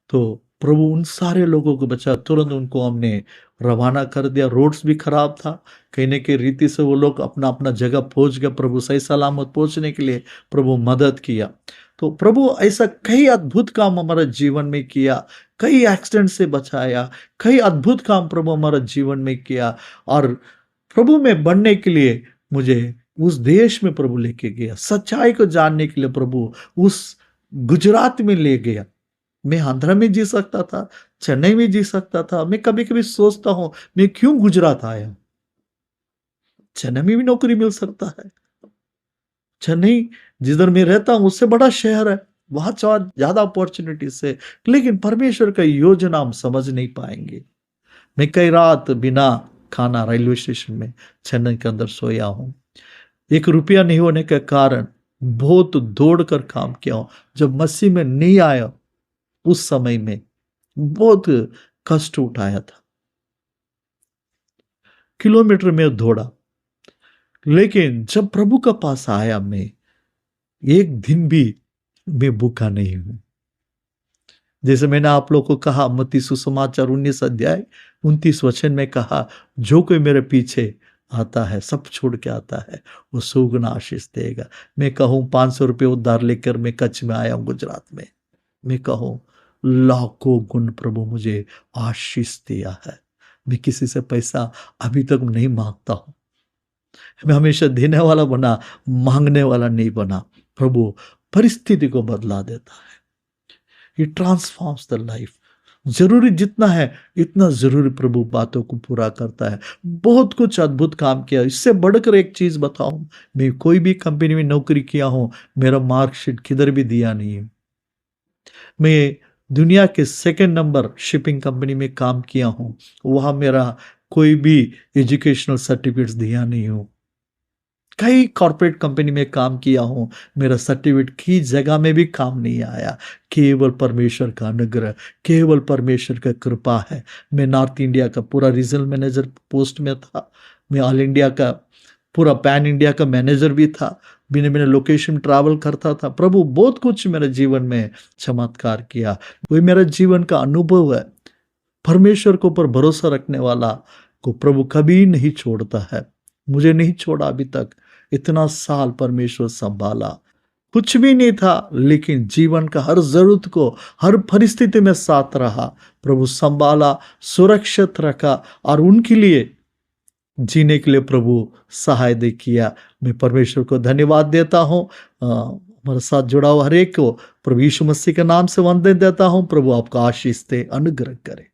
तो प्रभु उन सारे लोगों को बचा। तुरंत उनको हमने रवाना कर दिया। रोड्स भी खराब था, कहने की रीति से वो लोग अपना अपना जगह पहुंच गए। प्रभु सही सलामत पहुंचने के लिए प्रभु मदद किया। तो प्रभु ऐसा कई अद्भुत काम हमारे जीवन में किया, कई एक्सीडेंट से बचाया, कई अद्भुत काम प्रभु हमारे जीवन में किया। और प्रभु में बढ़ने के लिए मुझे उस देश में प्रभु लेके गया, सच्चाई को जानने के लिए प्रभु उस गुजरात में ले गया। मैं आंध्र में जी सकता था, चेन्नई में जी सकता था। मैं कभी कभी सोचता हूं मैं क्यों गुजरात आया, चेन्नई में भी नौकरी मिल सकता है। चेन्नई जिधर मैं रहता हूं उससे बड़ा शहर है, वहां ज्यादा अपॉर्चुनिटीज है, लेकिन परमेश्वर का योजना हम समझ नहीं पाएंगे। मैं कई रात बिना खाना रेलवे स्टेशन में चेन्नई के अंदर सोया हूं। 1 रुपया नहीं होने के कारण बहुत दौड़ कर काम किया हूं। जब मसीह में नहीं आया उस समय में बहुत कष्ट उठाया था, किलोमीटर में दौड़ा। लेकिन जब प्रभु का पास आया, मैं एक दिन भी मैं भूखा नहीं हूं। जैसे मैंने आप लोगों को कहा, मत्ती सुसमाचार 19 अध्याय 29 वचन में कहा, जो कोई मेरे पीछे आता है, सब छोड़ के आता है, वो सुगुना आशीष देगा। मैं कहूं 500 रुपये उधार लेकर मैं कच्छ में आया हूं गुजरात में, मैं कहूं लाखों गुण प्रभु मुझे आशीष दिया है। मैं किसी से पैसा अभी तक नहीं मांगता हूं। मैं हमेशा देने वाला बना, मांगने वाला नहीं बना। प्रभु परिस्थिति को बदला देता है। He transforms the life। जरूरी जितना है इतना जरूरी प्रभु बातों को पूरा करता है। बहुत कुछ अद्भुत काम किया। इससे बढ़कर एक चीज बताऊं, मैं कोई भी कंपनी में नौकरी किया हूं, मेरा मार्कशीट किधर भी दिया नहीं है। मैं दुनिया के 2nd नंबर शिपिंग कंपनी में काम किया हूं, वहां मेरा कोई भी एजुकेशनल सर्टिफिकेट्स दिया नहीं हूं। कई कॉर्पोरेट कंपनी में काम किया हूं, मेरा सर्टिफिकेट की जगह में भी काम नहीं आया। केवल परमेश्वर का अनुग्रह, केवल परमेश्वर का कृपा है। मैं नॉर्थ इंडिया का पूरा रीजनल मैनेजर पोस्ट में था। मैं ऑल इंडिया का पूरा पैन इंडिया का मैनेजर भी था। बिना बिना लोकेशन ट्रैवल करता था। प्रभु बहुत कुछ मेरे जीवन में चमत्कार किया। वही मेरा जीवन का अनुभव है। परमेश्वर के ऊपर भरोसा रखने वाला को प्रभु कभी नहीं छोड़ता है। मुझे नहीं छोड़ा अभी तक। इतना साल परमेश्वर संभाला, कुछ भी नहीं था, लेकिन जीवन का हर जरूरत को, हर परिस्थिति में साथ रहा। प्रभु संभाला, सुरक्षित रखा और उनके लिए जीने के लिए प्रभु सहायता किया। मैं परमेश्वर को धन्यवाद देता हूँ। हमारे साथ जुड़ा हुआ हर एक को प्रभु यीशु मसीह के नाम से वंदन देता हूँ। प्रभु आपका आशीष दे, अनुग्रह करे।